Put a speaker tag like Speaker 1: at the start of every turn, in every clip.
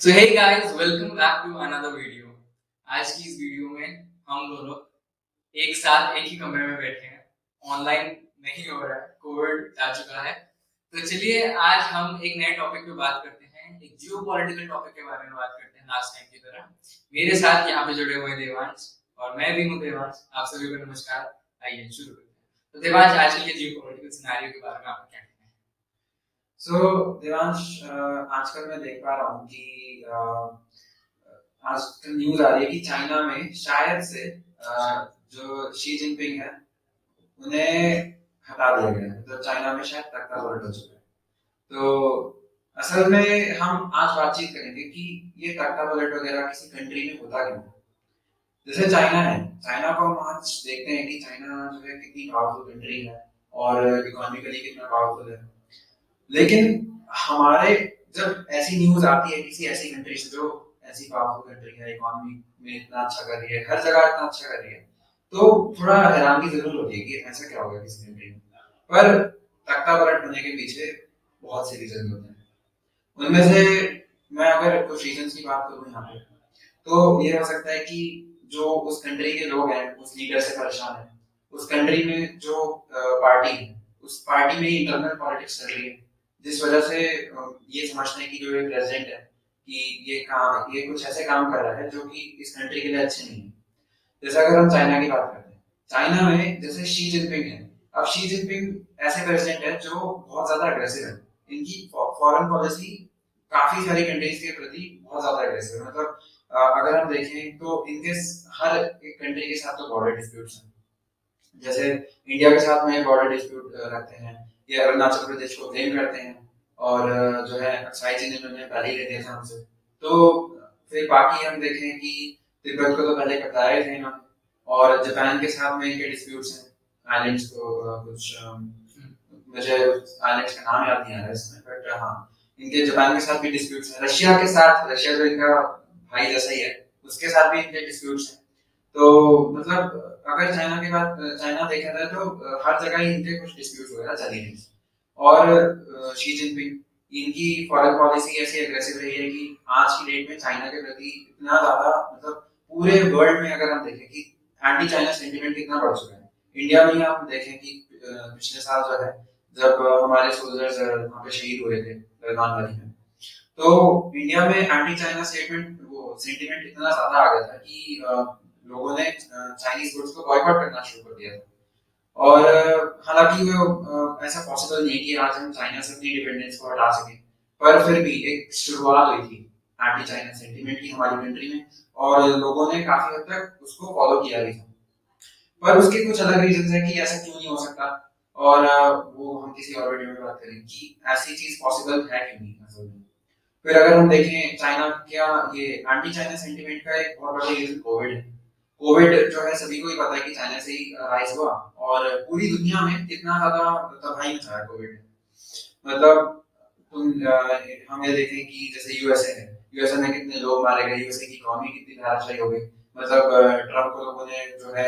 Speaker 1: So hey guys, welcome back to another video. आज की इस वीडियो में हम दोनों एक साथ एक ही कमरे में बैठे हैं। ऑनलाइन नहीं हो रहा है, कोविड आ चुका है। तो चलिए आज हम एक नए टॉपिक पे बात करते हैं, एक जियो पॉलिटिकल टॉपिक के बारे में बात करते हैं लास्ट टाइम की तरह। मेरे साथ यहाँ पे जुड़े हुए हैं देवांश और मैं भी हूँ देवांश। आप सभी को नमस्कार। आइए शुरू करते हैं। तो देवांश, आजकल के जियो पॉलिटिकल सिनेरियो के बारे में आपका क्या कहना है?
Speaker 2: देवांश, आजकल मैं देख पा रहा हूँ कि आजकल न्यूज आ रही है कि चाइना में शायद से जो शी जिनपिंग है उन्हें हटा दिया गया है। तो चाइना में शायद तख्ता पलट हो चुका है। तो असल में हम आज बातचीत करेंगे कि ये तख्ता पलट वगैरह किसी कंट्री में होता क्यों है। जैसे चाइना है, चाइना को हम आज देखते हैं कि चाइना जो है कितनी पावरफुल कंट्री है और इकोनॉमिकली कितना पावरफुल है। लेकिन हमारे जब ऐसी न्यूज आती है किसी ऐसी कंट्री से जो ऐसी पावरफुल कंट्री है, इकोनॉमी में इतना अच्छा कर रही है, हर जगह इतना अच्छा कर रही है, तो थोड़ा हैरानगी जरूर होती है कि ऐसा क्या होगा किसी कंट्री में। पर तख्ता पलट होने के पीछे बहुत से रीजन होते हैं। उनमें से मैं अगर कुछ रीजन की बात करूँ यहाँ पे, तो ये हो सकता है कि जो उस कंट्री के लोग हैं उस लीडर से परेशान है। उस कंट्री में जो पार्टी है, उस पार्टी में इंटरनल पॉलिटिक्स चल रही है, जिस वजह से ये समझते हैं कि जो ये प्रेसिडेंट है कि ये कुछ ऐसे काम कर रहा है जो कि इस कंट्री के लिए अच्छे नहीं है। जैसे अगर हम चाइना की बात करते हैं, चाइना में जैसे शी जिनपिंग है। अब शी जिनपिंग ऐसे प्रेसिडेंट है जो बहुत ज्यादा अग्रेसिव है। इनकी फॉरेन पॉलिसी काफी सारी कंट्रीज के प्रति बहुत ज्यादा अग्रेसिव है। मतलब अगर हम देखें तो इनके हर एक कंट्री के साथ तो बॉर्डर डिस्प्यूट्स हैं। जैसे इंडिया के साथ में बॉर्डर डिस्प्यूट रखते हैं, या अरुणाचल प्रदेश को क्लेम करते हैं, और जो है अक्साई चीन इन्होंने पहले ही ले लिया था हमसे। तो फिर बाकी हम देखें कि तिब्बत को तो पहले कटाया ही थे इन्होंने, और जापान के साथ में इनके डिस्प्यूट्स हैं आइलैंड्स को। कुछ मुझे आइलैंड्स का नाम याद नहीं आ रहा है इसमें, बट हाँ, इनके जापान के साथ भी डिस्प्यूट्स हैं। रशिया के साथ, रशिया जो इनका भाई जैसा ही है, उसके साथ भी इनके डिस्प्यूट्स हैं। तो मतलब अगर चाइना देखा जाए तो हर जगह ही इनके कुछ डिस्प्यूट वगैरह चली रही। और शी जिनपिंग इनकी फॉरेन पॉलिसी ऐसी अग्रेसिव रही है कि आज की डेट में चाइना के प्रति इतना ज्यादा, मतलब पूरे वर्ल्ड में अगर हम देखें कि एंटी चाइना सेंटिमेंट कितना बढ़ चुका है। इंडिया में ही आप देखें कि पिछले साल जो है, जब हमारे सोल्जर्स वहां पे शहीद हुए थे गलवान वैली में, तो इंडिया में एंटी चाइना सेंटिमेंट इतना ज्यादा आ गया था कि लोगों ने चाइनीज गुड्स को बॉयकॉट करना शुरू कर दिया था। और हालांकि वो ऐसा पॉसिबल नहीं कि आज हम चाइना से अपनी डिपेंडेंस को हटा सकें, पर फिर भी एक शुरुआत हुई थी एंटी चाइना सेंटिमेंट की हमारी कंट्री में, और लोगों ने काफी हद तक उसको फॉलो किया भी था। पर उसके कुछ अलग रीजन है कि ऐसा क्यों नहीं हो सकता, और वो हम किसी और वीडियो में बात करेंगे कि ऐसी चीज पॉसिबल है क्यों नहीं असल में। फिर अगर हम देखें चाइना, क्या ये एंटी चाइना सेंटिमेंट का एक बहुत बड़ा रीजन कोविड है। कोविड जो है सभी को ही पता है कि चाइना से ही राइज हुआ, और पूरी दुनिया में कितना ज्यादा तबाही मचाया कोविड ने। मतलब हम ये देखें कि जैसे यूएसए है, यूएसए में कितने लोग मारे गए, यूएसए की इकोनॉमी कितनी धराशायी हो गई। मतलब ट्रम्प को लोगों ने जो है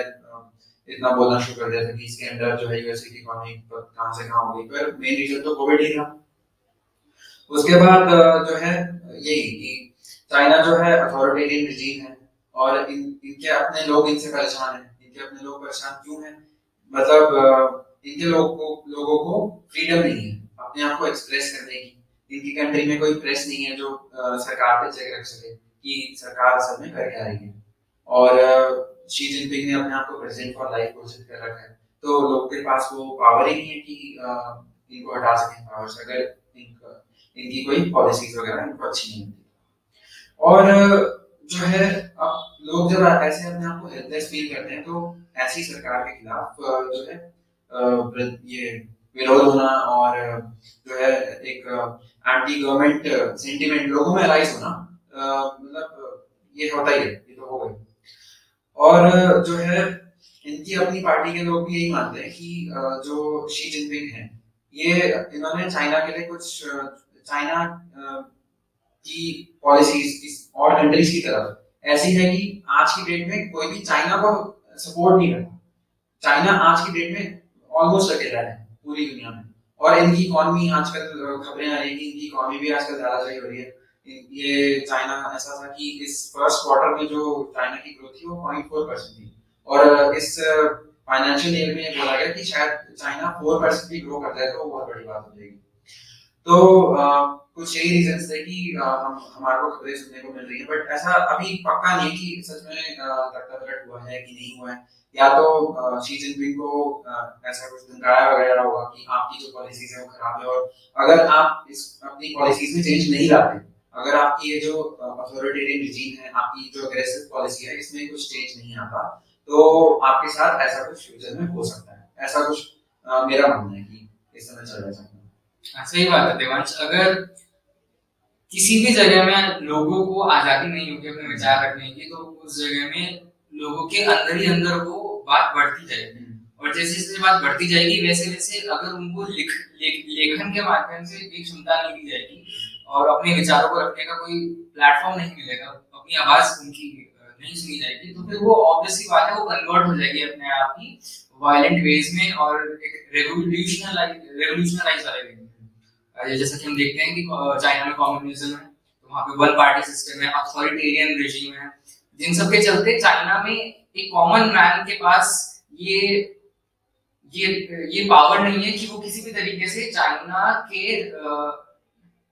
Speaker 2: इतना बोलना शुरू कर दिया था कि इसके अंदर जो है यूएसए की इकोनॉमी कहां से कहां हो गई, पर मेन रीजन तो कोविड ही था। उसके बाद जो है यही कि चाइना जो है अथॉरिटेरियन रिजीम है, और इनके अपने लोग इनसे परेशान हैं। इनके अपने लोग परेशान क्यों हैं? मतलब इनके लोगों को फ्रीडम नहीं है अपने आप को एक्सप्रेस करने की। इनकी कंट्री में कोई प्रेस नहीं है जो सरकार पे चेक रख सके कि सरकार असल में कर क्या रही है। और शी जिनपिंग ने अपने आप को प्रेसिडेंट फॉर लाइफ घोषित कर रखा है, तो लोगों के पास वो पावर ही नहीं है कि इनको हटा सकें पावर से, अगर इनकी कोई पॉलिसीज वगैरह इनको अच्छी नहीं होती। और जो है, अब लोग जब ऐसे अपने आप को हेल्पलेस फील करते हैं, तो ऐसी सरकार के खिलाफ जो है ये विरोध होना, और जो है एक एंटी गवर्नमेंट सेंटिमेंट लोगों में राइज होना, मतलब ये होता ही है, ये तो हो गई। और जो है इनकी अपनी पार्टी के लोग भी यही मानते हैं कि जो शी जिनपिंग है, ये इन्होंने चाइना के लिए कुछ चाइना की पॉलिसीज और कंट्रीज की तरफ ऐसी है कि आज की डेट में कोई भी चाइना को सपोर्ट नहीं करता। चाइना आज की डेट में ऑलमोस्ट अकेला है पूरी दुनिया में, और इनकी इकोनॉमी आजकल खबरें आ रही है कि इनकी इकोनॉमी भी आजकल ज्यादा सही हो रही है। ये चाइना ऐसा था कि इस फर्स्ट क्वार्टर में जो चाइना की ग्रोथ थी वो 0.4% थी, और इस फाइनेंशियल ईयर में बोला गया कि शायद चाइना 4% भी ग्रो करता है तो बहुत बड़ी बात हो जाएगी। तो कुछ यही रीजंस थे कि हमारे को खबरें सुनने को मिल रही है, बट ऐसा अभी पक्का नहीं कि सच में तख्ता पलट हुआ है कि नहीं हुआ है, या तो शी जिनपिंग को ऐसा कुछ धमकाया वगैरह होगा कि आपकी जो पॉलिसीज है वो खराब है, और अगर आप इस अपनी पॉलिसीज में चेंज नहीं लाते, अगर आपकी ये जो अथॉरिटेरियन रिजीम है, आपकी जो अग्रेसिव पॉलिसी है, इसमें कुछ चेंज नहीं आता, तो आपके साथ ऐसा कुछ फ्यूचर में हो सकता है, ऐसा कुछ मेरा मानना है कि इस समय चल रहा है।
Speaker 1: सही बात है देवांश। अगर किसी भी जगह में लोगों को आजादी नहीं होगी अपने विचार रखने की, तो उस जगह में लोगों के अंदर ही अंदर वो बात बढ़ती जाएगी, और जैसे जैसे बात बढ़ती जाएगी वैसे वैसे अगर उनको लेखन के माध्यम से एक क्षमता नहीं दी जाएगी और अपने विचारों को रखने का कोई प्लेटफॉर्म नहीं मिलेगा, अपनी आवाज उनकी नहीं सुनी जाएगी, तो फिर वो ऑब्वियसली बात है वो कन्वर्ट हो जाएगी अपने आप ही वायलेंट वेज में और एक रेवोल्यूशनराइज वाले वे में। जैसा कि हम देखते हैं कि चाइना में कम्युनिज्म है, तो वहाँ पे वन पार्टी सिस्टम है, अथॉरिटेरियन रेजिम है, जिन सब के चलते चाइना में एक कॉमन मैन के पास ये पावर नहीं है कि वो किसी भी तरीके से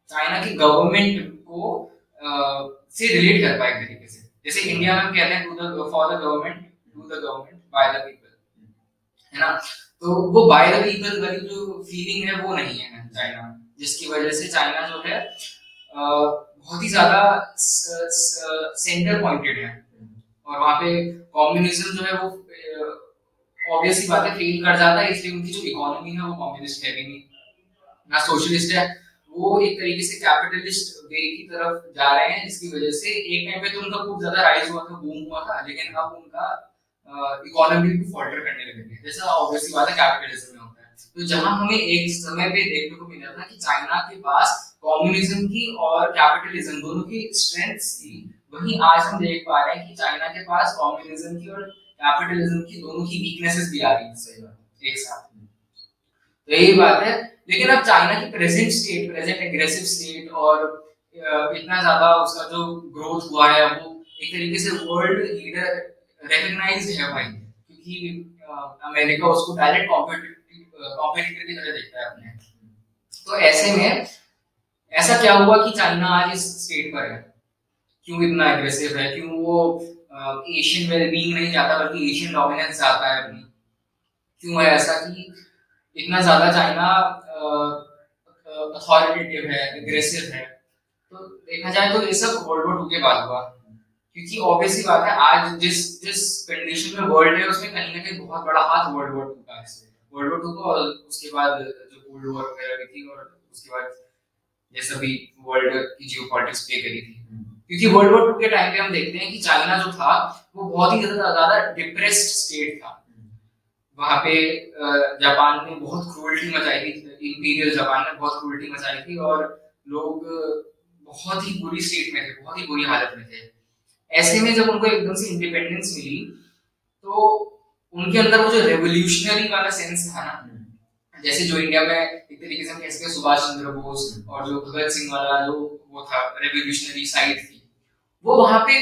Speaker 1: चाइना की गवर्नमेंट को से रिलेट कर पाए तरीके से। जैसे इंडिया में हम कहते हैं for the government by the people, है ना, तो वो बाय द पीपल वाली जो फीलिंग है वो नहीं है चाइना में, जिसकी वजह से चाइना जो है बहुत ही ज्यादा सेंटर पॉइंटेड है, और वहाँ पे कम्युनिज्म जो है वो ऑब्वियसली बात है फेल कर जाता है, इसलिए उनकी जो इकोनॉमी है वो कम्युनिस्ट है भी नहीं ना सोशलिस्ट है, वो एक तरीके से कैपिटलिस्ट वे की तरफ जा रहे हैं, जिसकी वजह से एक टाइम पे तो उनका खूब ज्यादा राइज हुआ था, बूम हुआ था, लेकिन अब उनका इकोनॉमी भी फॉल्टर करने लगे हैं, जैसा ऑब्वियसली बात है कैपिटलिज्म में होता है। तो जहां हमें एक समय पे देखने को मिला था कि चाइना के पास कम्युनिज्म की और कैपिटलिज्म दोनों की स्ट्रेंथ्स थी, वहीं आज हम देख पा रहे हैं कि चाइना के पास कम्युनिज्म की और कैपिटलिज्म की दोनों की वीकनेसेस भी आ रही है सही बात एक साथ। तो यही बात है, लेकिन अब चाइना की प्रेजेंट एग्रेसिव स्टेट और इतना ज्यादा उसका जो ग्रोथ हुआ है वो एक तरीके से वर्ल्ड लीडर रिकॉग्नाइज्ड है भाई, क्योंकि अमेरिका उसको डायरेक्ट कॉम्पिटिटर की तरह देखता है अपने। तो ऐसे में ऐसा क्या हुआ कि चाइना आज इस स्टेट पर है, क्यों इतना एग्रेसिव है, क्यों वो एशियन वेलबींग नहीं चाहता बल्कि एशियन डोमिनेंस चाहता है अपनी, क्यों है ऐसा कि इतना ज्यादा चाइना अथॉरिटेटिव है, एग्रेसिव है। तो देखा जाए तो ये सब वर्ल्ड वॉर 2 के बाद हुआ, क्योंकि ऑब्वियसली बात है आज जिस कंडीशन में वर्ल्ड है उसमें कहीं ना कहीं बहुत बड़ा हाथ वर्ल्ड वॉर 2 का है, वर्ल्ड वॉर 2 को, और उसके बाद जो कोल्ड वॉर वगैरह भी थी, और उसके बाद जैसा भी वर्ल्ड की जियोपॉलिटिक्स प्ले करी थी, क्योंकि वर्ल्ड वॉर 2 के टाइम पे हम देखते हैं कि चाइना जो था वो बहुत ही ज्यादा डिप्रेस्ड स्टेट था। वहां पे जापान ने बहुत क्रूरल्टी मचाई थी, इंपीरियल जापान ने बहुत क्रूरल्टी मचाई थी, और लोग बहुत ही बुरी स्टेट में थे, बहुत ही बुरी हालत में थे। ऐसे में जब उनको एकदम से इंडिपेंडेंस मिली तो उनके अंदर वो जो रेवोल्यूशनरी वाला सेंस था ना, जैसे जो इंडिया में एक तरीके से हम कह सकते हैं सुभाष चंद्र बोस और जो भगत सिंह वाला जो वो था रेवोल्यूशनरी साइड थी, वो वहां पे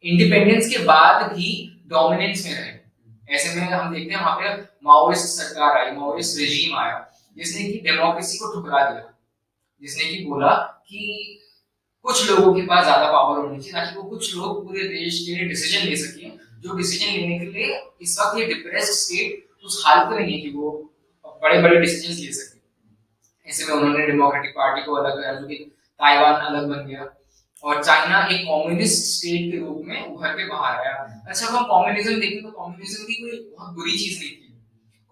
Speaker 1: इंडिपेंडेंस के बाद भी डोमिनेंस में रहे। ऐसे में हम देखते हैं वहां पे माओइस्ट सरकार आई, माओइस्ट रेजिम आया, जिसने कि डेमोक्रेसी को ठुकरा दिया, जिसने कि बोला कि कुछ लोगों के पास ज्यादा पावर होनी चाहिए ताकि वो कुछ लोग पूरे देश के लिए डिसीजन ले सके, जो डिसीजन लेने के लिए इस वक्त ये डिप्रेस्ड स्टेट उस हालत में नहीं है कि वो बड़े बड़े डिसीजन ले सके। ऐसे में उन्होंने डेमोक्रेटिक पार्टी को अलग किया, जो कि ताइवान अलग बन गया, और चाइना एक कम्युनिस्ट स्टेट के रूप में उभर के बाहर आया। अच्छा, हम कम्युनिज्म देखें तो कम्युनिज्म भी कोई बहुत बुरी चीज नहीं थी।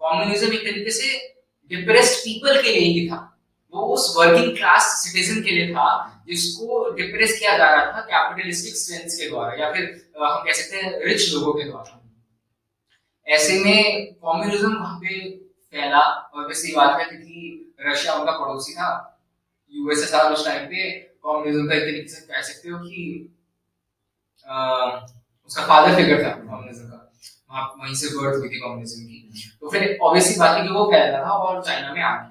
Speaker 1: कम्युनिज्म एक तरीके से डिप्रेस्ड पीपल के लिए ही था, वो उस वर्किंग क्लास सिटीजन के लिए था जिसको डिप्रेस किया जा रहा था कैपिटलिस्टिक स्ट्रेंथ्स के द्वारा, या फिर हम कह सकते हैं रिच लोगों के द्वारा। ऐसे में कम्युनिज्म वहां पे फैला, और वैसी बात है क्योंकि रशिया उनका पड़ोसी था, यूएसएसआर उस टाइम पे कम्युनिज्म का एक तरीके से कह सकते हो कि उसका फादर फिगर था कम्युनिज्म का, वहीं से बर्थ हुई थी कम्युनिज्म की। तो फिर ऑब्वियसली बात है कि वो फैला था और चाइना में आ गया,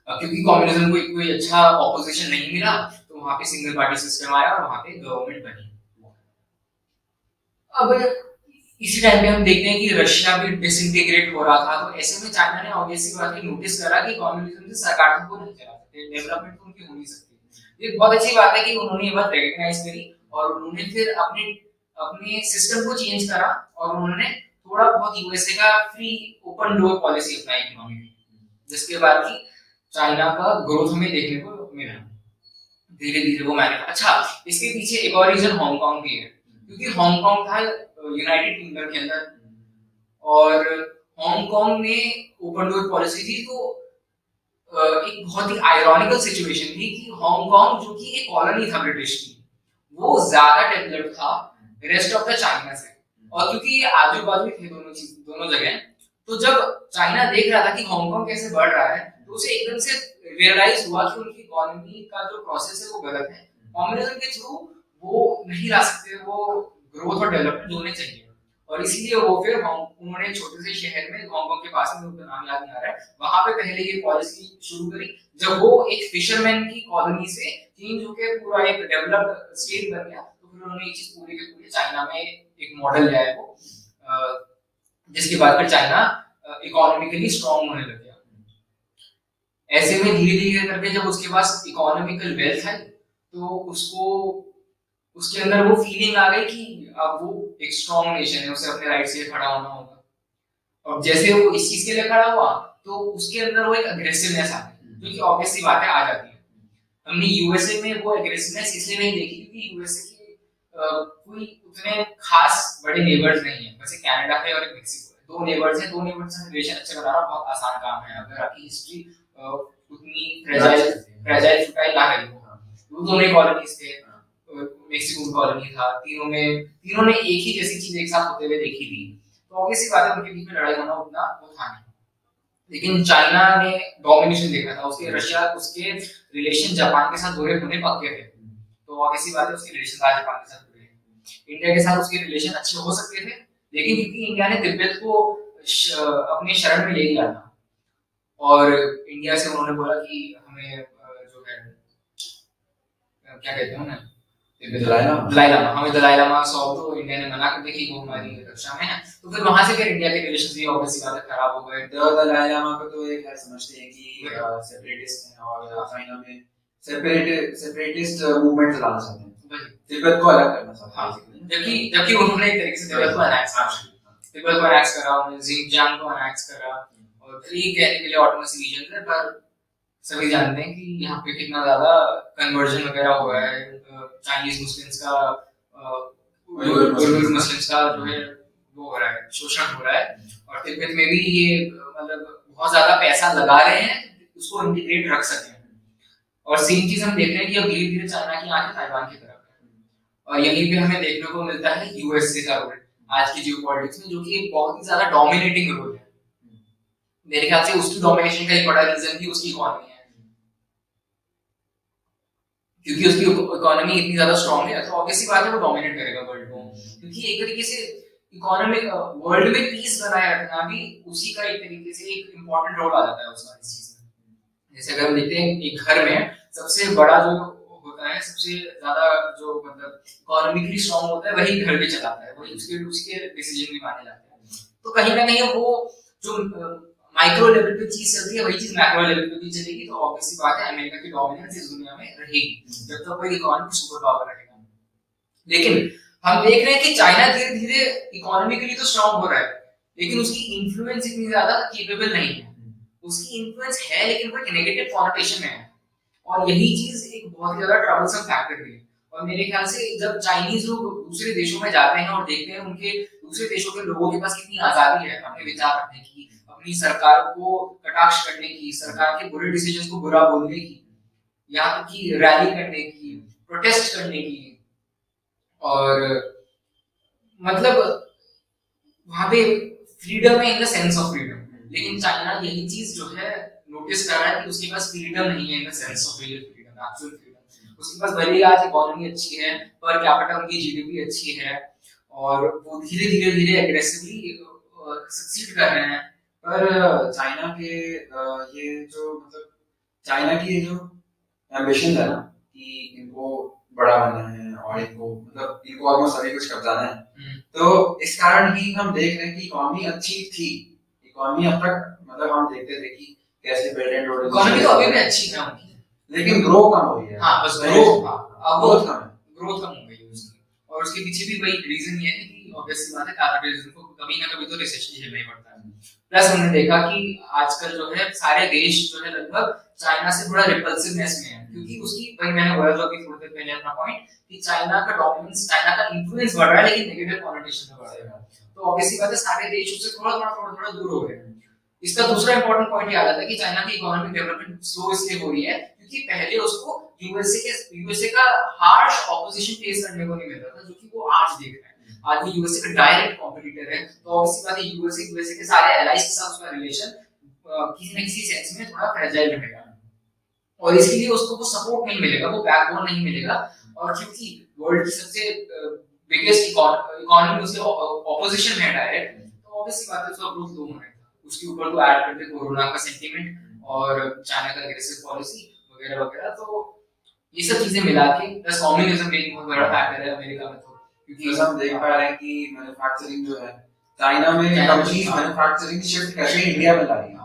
Speaker 1: क्योंकि कम्युनिज्म को कोई अच्छा ऑपोजिशन नहीं मिला, तो वहां पे सिंगल पार्टी सिस्टम आया और वहां पे गवर्नमेंट बनी। अब इसी टाइम पे हम देखते हैं कि रशिया भी डिसइंटीग्रेट हो रहा था, तो ऐसे में चाइना ने ऑब्वियसली बात है नोटिस करा कि कम्युनिज्म से सरकार को नहीं चला सकते, डेवलपमेंट तो उनकी हो नहीं सकती। ये बहुत अच्छी बात है कि उन्होंने ये बात रिकॉग्नाइज करी और उन्होंने फिर अपने अपने सिस्टम को चेंज करा और उन्होंने थोड़ा बहुत यूएसए का फ्री ओपन डोर पॉलिसी अपनाई इकोनॉमी में, जिसके बाद की चाइना का ग्रोथ हमें देखने को मिला। धीरे धीरे वो मैंने अच्छा, इसके पीछे एक और रीजन हांगकांग भी है, क्योंकि हांगकांग था यूनाइटेड किंगडम के अंदर और हांगकांग में ओपन डोर पॉलिसी थी, तो एक बहुत ही आयरॉनिकल सिचुएशन थी कि हांगकांग जो कि एक कॉलोनी था ब्रिटिश की, वो ज्यादा डेवलप्ड था रेस्ट ऑफ द चाइना से, और क्योंकि ये आजू बाजू थे दोनों जगह, तो जब चाइना देख रहा था कि हांगकांग कैसे बढ़ रहा है तो उसे एकदम से रियलाइज हुआ कि उनकी इकोनॉमी का जो प्रोसेस है वो गलत है, कम्युनिज्म के थ्रू वो नहीं ला सकते, वो ग्रोथ और डेवलपमेंट होने चाहिए, और इसीलिए वो फिर उन्होंने छोटे से शहर में हांगकांग के पास में, उनका नाम याद नहीं आ रहा है, वहां पे पहले ये पॉलिसी शुरू करी जब वो एक फिशरमैन की कॉलोनी से चेंज होकर पूरा एक डेवलप्ड स्टेट बन गया, तो फिर उन्होंने ये चीज पूरे के पूरे चाइना में एक मॉडल लाया वो, जिसके बाद फिर चाइना इकोनॉमिकली स्ट्रांग होने लग गया। ऐसे में धीरे धीरे करके जब उसके पास इकोनॉमिकल वेल्थ है तो उसको उसके अंदर वो फीलिंग आ गई कि अब वो एक स्ट्रांग नेशन है, उसे अपने राइट से खड़ा होना होगा, और जैसे वो इस चीज के लिए खड़ा हुआ तो उसके अंदर वो एक अग्रेसिवनेस आ गई, जो कि ऑब्वियसली बात है आ जाती है। हमने यूएसए में वो एग्रेसिवनेस इसलिए नहीं देखी क्योंकि यूएसए के कोई उतने खास बड़े नेबर्स नहीं है, वैसे कनाडा है और मेक्सिको है, दो नेबर्स हैं, दो नेबर्स से रिलेशन अच्छा बनाना बहुत आसान काम है अगर आपकी हिस्ट्री उतनी फ्रेजाइल फुटाइल ना रही हो। वो दोनों कॉलोनीज थे, मेक्सिको कॉलोनी था, तीनों ने एक ही जैसी चीज एक साथ होते हुए देखी थी, तो ऑब्वियसली बात है उनके बीच में लड़ाई होना उतना वो था नहीं। लेकिन चाइना ने डोमिनेशन देखा था, उसके रशिया उसके रिलेशन जापान के साथ बुरे होने पक्के थे, तो ऑब्वियसली बात है उसके रिलेशन आज जापान के साथ बुरे हैं। इंडिया के साथ उसके रिलेशन अच्छे हो सकते थे, लेकिन क्योंकि इंडिया ने तिब्बत को अपने शरण में ले लिया था और इंडिया से उन्होंने बोला कि हमें जो है क्या कहते हैं ना दलाई लामा हमें दलाई लामा सौंप दो, इंडिया ने मना कर दिया कि वो हमारी रक्षा में है, तो फिर वहां से फिर इंडिया के रिलेशंस भी ऑब्वियसली बात है खराब हो गए।
Speaker 2: दलाई लामा को तो एक है समझते हैं कि सेपरेटिस्ट हैं और चाइना में सेपरेटिस्ट मूवमेंट चलाना चाहते हैं, तिब्बत को अलग करना चाहते हैं,
Speaker 1: जबकि उन्होंने एक तरीके से तिब्बत को अनेक्स करा, उन्होंने ज़िंगजियांग को अनेक्स करा और फिर ये कहने के लिए ऑटोनमस रीजन है, पर सभी जानते हैं कि यहाँ पे कितना ज्यादा कन्वर्जन वगैरह हुआ है चाइनीज मुस्लिम्स का, उइगर मुस्लिम्स का जो है वो हो रहा है, शोषण हो रहा है, और तिब्बत में भी ये मतलब बहुत ज्यादा पैसा लगा रहे हैं उसको इंटीग्रेट रख सकें, और सेम चीज हम देख रहे हैं कि अब धीरे धीरे चाइना की आंखें ताइवान की तरफ है, और यहीं पे हमें देखने को मिलता है यूएसए का रोल आज की जियोपॉलिटिक्स में, जो कि एक बहुत ही ज्यादा डोमिनेटिंग रोल है। मेरे ख्याल से उसकी डोमिनेशन का एक बड़ा रीजन भी उसकी इकोनॉमी है, क्योंकि उसकी इकोनॉमी इतनी ज्यादा स्ट्रांग है तो ऑब्वियसली बात है वो डोमिनेट करेगा वर्ल्ड को, क्योंकि एक तरीके से इकोनॉमी वर्ल्ड में पीस बनाए रखना भी उसी का एक तरीके से एक इंपॉर्टेंट रोल आ जाता है उसका इस चीज में। जैसे अगर हम देखते हैं एक घर में सबसे बड़ा जो होता है, सबसे ज्यादा जो मतलब इकोनॉमिकली स्ट्रांग होता है वही घर भी चलाता है, वही उसके डिसीजन भी माने जाते हैं, तो कहीं ना कहीं वो जो माइक्रो लेवल पे चीज चलती है वही चीज मैक्रो लेवल पे भी चलेगी, तो ऑब्वियसली बात है अमेरिका की डोमिनेंस इस दुनिया में रहेगी जब तक कोई इकोनॉमिक सुपर पावर रहेगा। लेकिन हम देख रहे हैं कि चाइना धीरे धीरे इकोनॉमिकली तो स्ट्रांग हो रहा है, लेकिन उसकी इन्फ्लुएंस इतनी ज्यादा केपेबल नहीं है, उसकी इन्फ्लुएंस है लेकिन वो एक नेगेटिव कॉनोटेशन में है, और यही चीज एक बहुत ज्यादा ट्रबलसम फैक्टर भी है। और मेरे ख्याल से जब चाइनीज लोग दूसरे देशों में जाते हैं और देखते हैं उनके दूसरे देशों के लोगों के पास कितनी आजादी है अपने विचार रखने की, अपनी सरकार को कटाक्ष करने की, सरकार के बुरे डिसीजंस को बुरा बोलने की, यहाँ तक कि रैली करने की, प्रोटेस्ट करने की, और मतलब वहां पे फ्रीडम है in the sense of freedom, लेकिन चाइना यही चीज जो है नोटिस कर रहा है कि उसके पास फ्रीडम नहीं है in the sense of real freedom, actual freedom. उसके पास भले ही आज इकोनॉमी अच्छी है, पर कैपिटा उनकी जीडीपी अच्छी है, और वो धीरे धीरे धीरे एग्रेसिवली सक्सीड कर रहे हैं,
Speaker 2: पर चाइना के ये जो मतलब चाइना की जो एम्बिशन है ना कि इनको बड़ा बनना है और इनको मतलब इनको ऑलमोस्ट सभी कुछ कब्जाना है। तो इस कारण ही हम देख रहे हैं कि इकोनॉमी अच्छी थी, इकोनॉमी अब तक मतलब हम देखते थे कि कैसे बेल्ट एंड रोड
Speaker 1: इकोनॉमी तो अभी भी अच्छी है उनकी,
Speaker 2: लेकिन ग्रो कम हो रही है।
Speaker 1: हाँ बस ग्रोथ कम हो गई है उसकी। और उसके पीछे भी वही रीजन ये है कि ऑब्वियसली बात है कैपिटलिज्म को कभी ना कभी तो रिसेशन झेलना ही पड़ता है। प्लस हमने देखा कि आजकल जो है सारे देश जो है लगभग चाइना से थोड़ा रिपल्सिवनेस में है, क्योंकि उसकी वही मैंने बोला जो अभी थोड़ी देर पहले अपना पॉइंट कि चाइना का डोमिनेंस, चाइना का इन्फ्लुएंस बढ़ रहा है लेकिन नेगेटिव कॉनोटेशन में बढ़ रहा है। तो ऑब्वियसली बात है सारे देशों से थोड़ा दूर हो गए हैं। इसका दूसरा इंपॉर्टेंट पॉइंट ये आ जाता है कि चाइना की इकोनॉमिक डेवलपमेंट स्लो इसलिए हो रही है क्योंकि पहले उसको यूएसए का हार्श ऑपोजिशन फेस करने को नहीं मिल रहा था, जो कि वो आज देख रहा है। आज वो यूएसए का डायरेक्ट कॉम्पिटिटर है, तो ऑब्वियसली बात है यूएसए के सारे एलाइज के साथ उसका रिलेशन किसी न किसी सेंस में थोड़ा फ्रेजाइल रहेगा और इसलिए उसको वो सपोर्ट नहीं मिलेगा, वो बैकबोन नहीं मिलेगा। और क्योंकि वर्ल्ड की सबसे बिगेस्ट इकोनॉमी उसके ऑपोजिशन है डायरेक्ट, तो ऑब्वियसली बात है उसका ग्रोथ लो होना है। उसके ऊपर तो ऐड करते कोरोना का सेंटीमेंट और चाइना का एग्रेसिव पॉलिसी वगैरह वगैरह, तो ये सब चीजें मिला के प्लस कम्युनिज्म भी एक बहुत बड़ा फैक्टर है अमेरिका में। तो क्योंकि
Speaker 2: हम देख पा रहे हैं कि मैन्युफैक्चरिंग जो है चाइना में कंपनीज मैन्युफैक्चरिंग शिफ्ट करके इंडिया में ला रही है,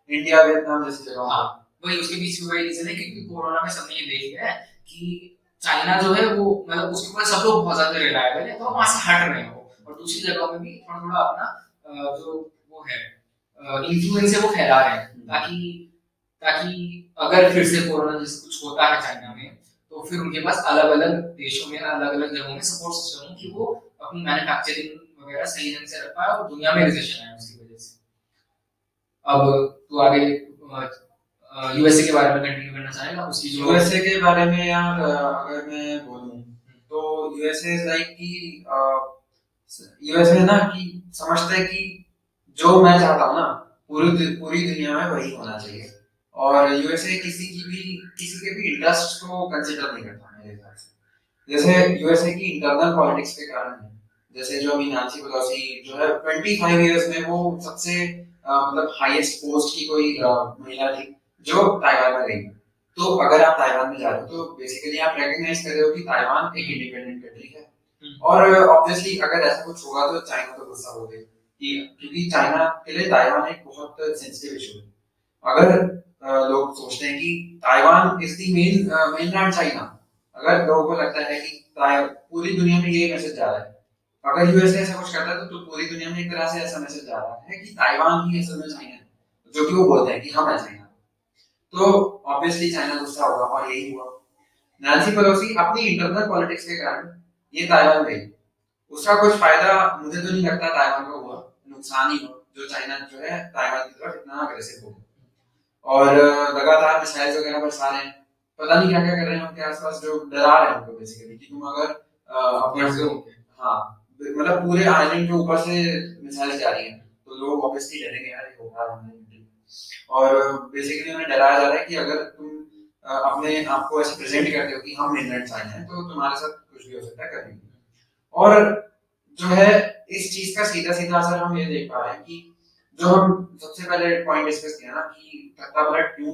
Speaker 2: इंडिया वियतनाम जैसी जगहों पर।
Speaker 1: वही उसके पीछे वही रीजन है क्योंकि कोरोना में सबने ये देख लिया है कि चाइना जो है वो मतलब उसके ऊपर सब लोग बहुत ज्यादा रिलायबल है, तो वहां से हट रहे हैं वो, और दूसरी जगहों में भी थोड़ा थोड़ा अपना जो वो है इन्फ्लुएंस है वो फैला रहे हैं, ताकि अगर फिर से कोरोना जैसे कुछ होता है चाइना में तो फिर उनके पास अलग अलग देशों में अलग अलग जगहों में सपोर्ट सिस्टम हो कि वो अपनी मैन्युफैक्चरिंग वगैरह सही ढंग से रख पाए और दुनिया में रिसेशन आए उसकी वजह से। अब तो आगे यूएसए के बारे में कंटिन्यू करना चाहेगा? उसकी जो
Speaker 2: यूएसए के बारे में यार अगर मैं बोलूं तो यूएसए इज लाइक कि यूएसए ना कि समझता है कि जो मैं चाहता हूँ ना पूरी दुनिया में वही होना चाहिए, और यूएसए किसी के भी इंटरेस्ट को कंसीडर नहीं करता मेरे हिसाब से। जैसे यूएसए की इंटरनल पॉलिटिक्स के कारण है, जैसे जो अभी नांसी पेलोसी जो है 25 इयर्स में वो सबसे मतलब हाईएस्ट पोस्ट की कोई महिला थी जो ताइवान में गई। तो अगर आप ताइवान में जा रहे हो तो बेसिकली आप रिकॉग्नाइज कर रहे हो कि ताइवान एक इंडिपेंडेंट कंट्री है, और ऑब्वियसली अगर ऐसा कुछ होगा तो चाइना तो गुस्सा हो गई, क्योंकि चाइना के लिए ताइवान एक बहुत सेंसिटिव इशू है। अगर लोग सोचते हैं कि Taiwan is the mainland China, अगर लोगों को लगता है कि पूरी दुनिया में ये मैसेज जा रहा है, अगर यूएसए ऐसा कुछ करता है तो पूरी दुनिया में एक तरह से ऐसा मैसेज जा रहा है कि ताइवान ही असल में चाइना है, जो कि वो बोलते हैं कि हम है चाइना। तो ऑब्वियसली चाइना गुस्सा होगा, और यही हुआ। नांसी पेलोसी अपनी इंटरनल पॉलिटिक्स के कारण ये ताइवान गई, उसका कुछ फायदा मुझे तो नहीं लगता ताइवान को हुआ, नुकसान ही हो जो चाइना जो है ताइवान की तरफ इतना अग्रेसिव हो गया और लगातार मिसाइल्स वगैरह बरसा रहे हैं, पता नहीं क्या क्या कर रहे हैं उनके आसपास, जो डरा रहे हैं उनको बेसिकली कि तुम अगर अपने हाँ मतलब पूरे आइलैंड के ऊपर से मिसाइल्स जा रही हैं तो लोग ऑब्वियसली डरेंगे, यार ये होगा हमारे, और बेसिकली उन्हें डराया जा रहा है कि अगर तुम अपने आप को ऐसे प्रेजेंट करते हो कि हम मेनलैंड चाइना है तो तुम्हारे साथ कुछ भी हो सकता है कभी। और जो है इस चीज का सीधा सीधा असर हम ये देख पा रहे हैं कि जो हम सबसे पहले पॉइंट डिस्कस किया ना कि तख्तापलट क्यों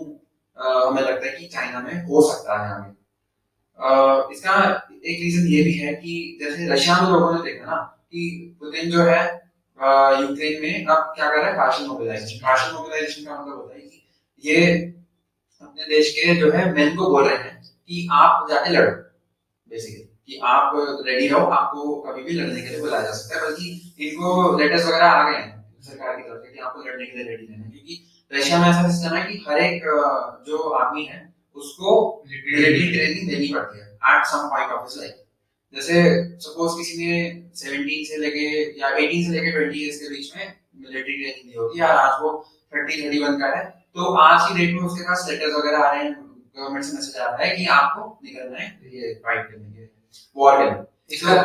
Speaker 2: हमें लगता है कि चाइना में हो सकता है आगे, इसका एक रीजन ये भी है कि जैसे रशिया में लोगों ने देखा ना कि पुतिन जो है यूक्रेन में अब क्या कर रहा है, पार्शियल मोबिलाइजेशन का मतलब होता है कि ये अपने देश के जो है मेन को बोल रहे हैं कि आप जाके लड़ो, बेसिकली कि आप रेडी रहो, आपको कभी भी लड़ने के लिए बुलाया जा सकता है। बल्कि इनको लेटर्स वगैरह आ गए हैं सरकार की तरफ से कि आपको लड़ने के लिए रेडी रहना है, क्योंकि रशिया में ऐसा सिस्टम है कि हर एक जो आदमी है उसको मिलिट्री ट्रेनिंग देनी पड़ती है at some point of his life. जैसे सपोज किसी ने 17 से लेके या 18 से लेके 20 इयर्स के बीच में मिलिट्री ट्रेनिंग दी होगी, या आज वो 30-31 का है, तो आज की डेट में उसके पास लेटर्स वगैरह आ रहे हैं, गवर्नमेंट से मैसेज आ रहा है कि आपको निकलना है ये फाइट करने के लिए, वॉर करने।
Speaker 1: इसका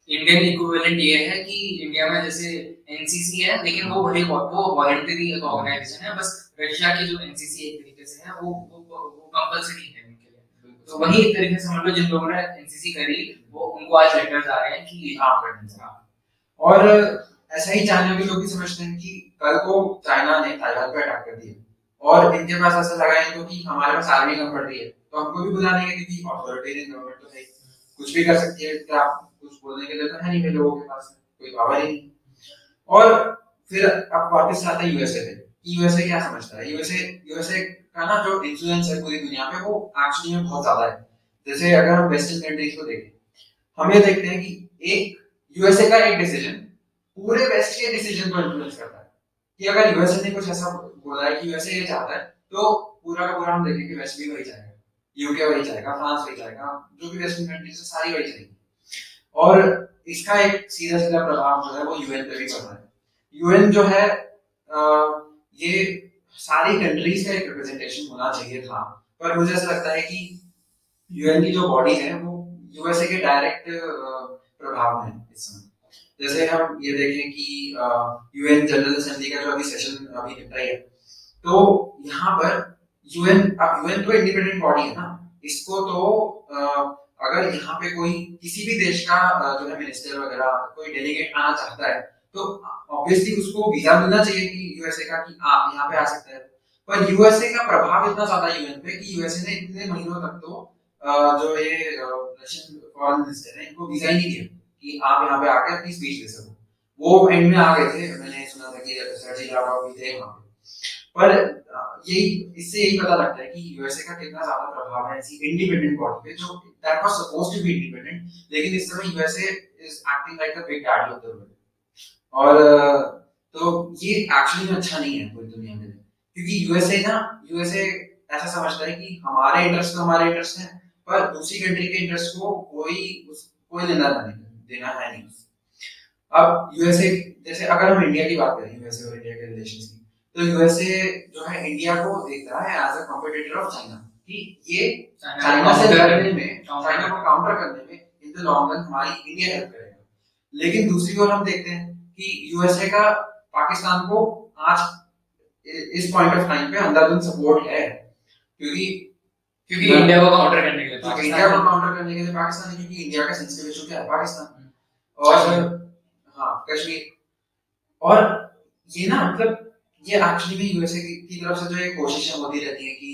Speaker 1: इंडियन इक्विवेलेंट ये है कि इंडिया में जैसे एनसीसी है, लेकिन वो वॉलंटरी ऑर्गेनाइजेशन है, बस रशिया की जो एनसीसी एक तरीके से है वो कंपल्सरी है उनके लिए। तो वही एक तरीके से मतलब जिन लोगों ने एनसीसी करी वो उनको आज लेटर्स आ रहे हैं कि आप करने से।
Speaker 2: और ऐसा ही चाइना के लोग भी समझते हैं कि कल को चाइना ने ताइवान पर अटैक कर दिया और इनके पास ऐसा लगा इनको कि हमारे पास आर्मी कम पड़ रही है तो हमको भी बुला लेंगे क्योंकि अथॉरिटेरियन गवर्नमेंट तो है, कुछ भी कर सकती है, क्या कुछ बोलने के लिए तो है नहीं लोगों के पास कोई पावर ही नहीं। और फिर अब वापस आता है यूएसए पे। यूएसए क्या समझता है? यूएसए का ना जो इन्फ्लुएंस है पूरी दुनिया पे वो एक्चुअली में बहुत ज्यादा है। जैसे अगर हम वेस्टर्न कंट्रीज को देखें, हम ये देखते हैं कि एक यूएसए का एक डिसीजन पूरे वेस्ट के डिसीजन को इन्फ्लुएंस करता है। कि अगर यूएसए ने कुछ ऐसा बोला है कि यूएसए ये चाहता है तो पूरा का पूरा हम देखेंगे वेस्ट भी वही चाहेगा, यूके वही चाहेगा, फ्रांस वही चाहेगा, जो भी वेस्टर्न कंट्रीज है सारी वही चाहेगी। और इसका एक सीधा सीधा प्रभाव जो है वो यूएन पे भी पड़ रहा है। यूएन जो है ये सारी कंट्रीज का एक रिप्रेजेंटेशन होना चाहिए था, पर मुझे ऐसा लगता है कि यूएन की जो बॉडी है वो यूएसए के डायरेक्ट प्रभाव में इस समय। जैसे हम ये देखें कि यूएन जनरल असेंबली का जो अभी सेशन अभी निपटा है, तो यहाँ पर यूएन तो इंडिपेंडेंट बॉडी है ना, इसको तो अगर यहाँ पे कोई किसी भी देश का जो है मिनिस्टर वगैरह कोई डेलीगेट आना चाहता है तो ऑब्वियसली उसको वीजा मिलना चाहिए कि यूएसए का कि आप यहाँ पे आ सकते हैं। पर यूएसए का प्रभाव इतना ज्यादा यूएन पे कि यूएसए ने इतने महीनों तक तो जो ये रशियन फॉरेन मिनिस्टर है इनको वीजा ही नहीं दिया कि आप यहाँ पे आकर अपनी स्पीच दे सको। वो एंड में आ गए थे, मैंने सुना था कि सर्जी लावरोव भी थे वहाँ पे। पर इससे यही पता लगता है कि यूएसए का कितना ज्यादा प्रभाव है ऐसी इंडिपेंडेंट बॉडी पे जो that was supposed to be independent, लेकिन इस समय USA is acting like the big daddy of the world. और तो ये एक्चुअली में अच्छा नहीं है पूरी दुनिया में, क्योंकि यूएसए ऐसा समझता है कि हमारे इंटरेस्ट तो हमारे इंटरेस्ट हैं, पर दूसरी कंट्री के इंटरेस्ट को कोई लेना देना है नहीं। अब यूएसए जैसे अगर हम इंडिया की बात करें, यूएसए और इंडिया के रिलेशंस की, तो यूएसए जो है इंडिया को देख रहा है as a competitor of China, कि ये चाइना से लड़ने में, चाइना को काउंटर करने में इन द लॉन्ग रन हमारी इंडिया हेल्प करेगा। लेकिन दूसरी ओर हम देखते हैं कि यूएसए का पाकिस्तान को आज इस पॉइंट ऑफ टाइम पे अंधाधुंध सपोर्ट है, क्योंकि
Speaker 1: इंडिया को काउंटर करने के लिए
Speaker 2: पाकिस्तान, क्योंकि इंडिया का सेंसिटिव इशू क्या है? पाकिस्तान और हाँ कश्मीर। और ये ना मतलब ये एक्चुअली भी यूएसए की तरफ से जो एक कोशिशें होती रहती है कि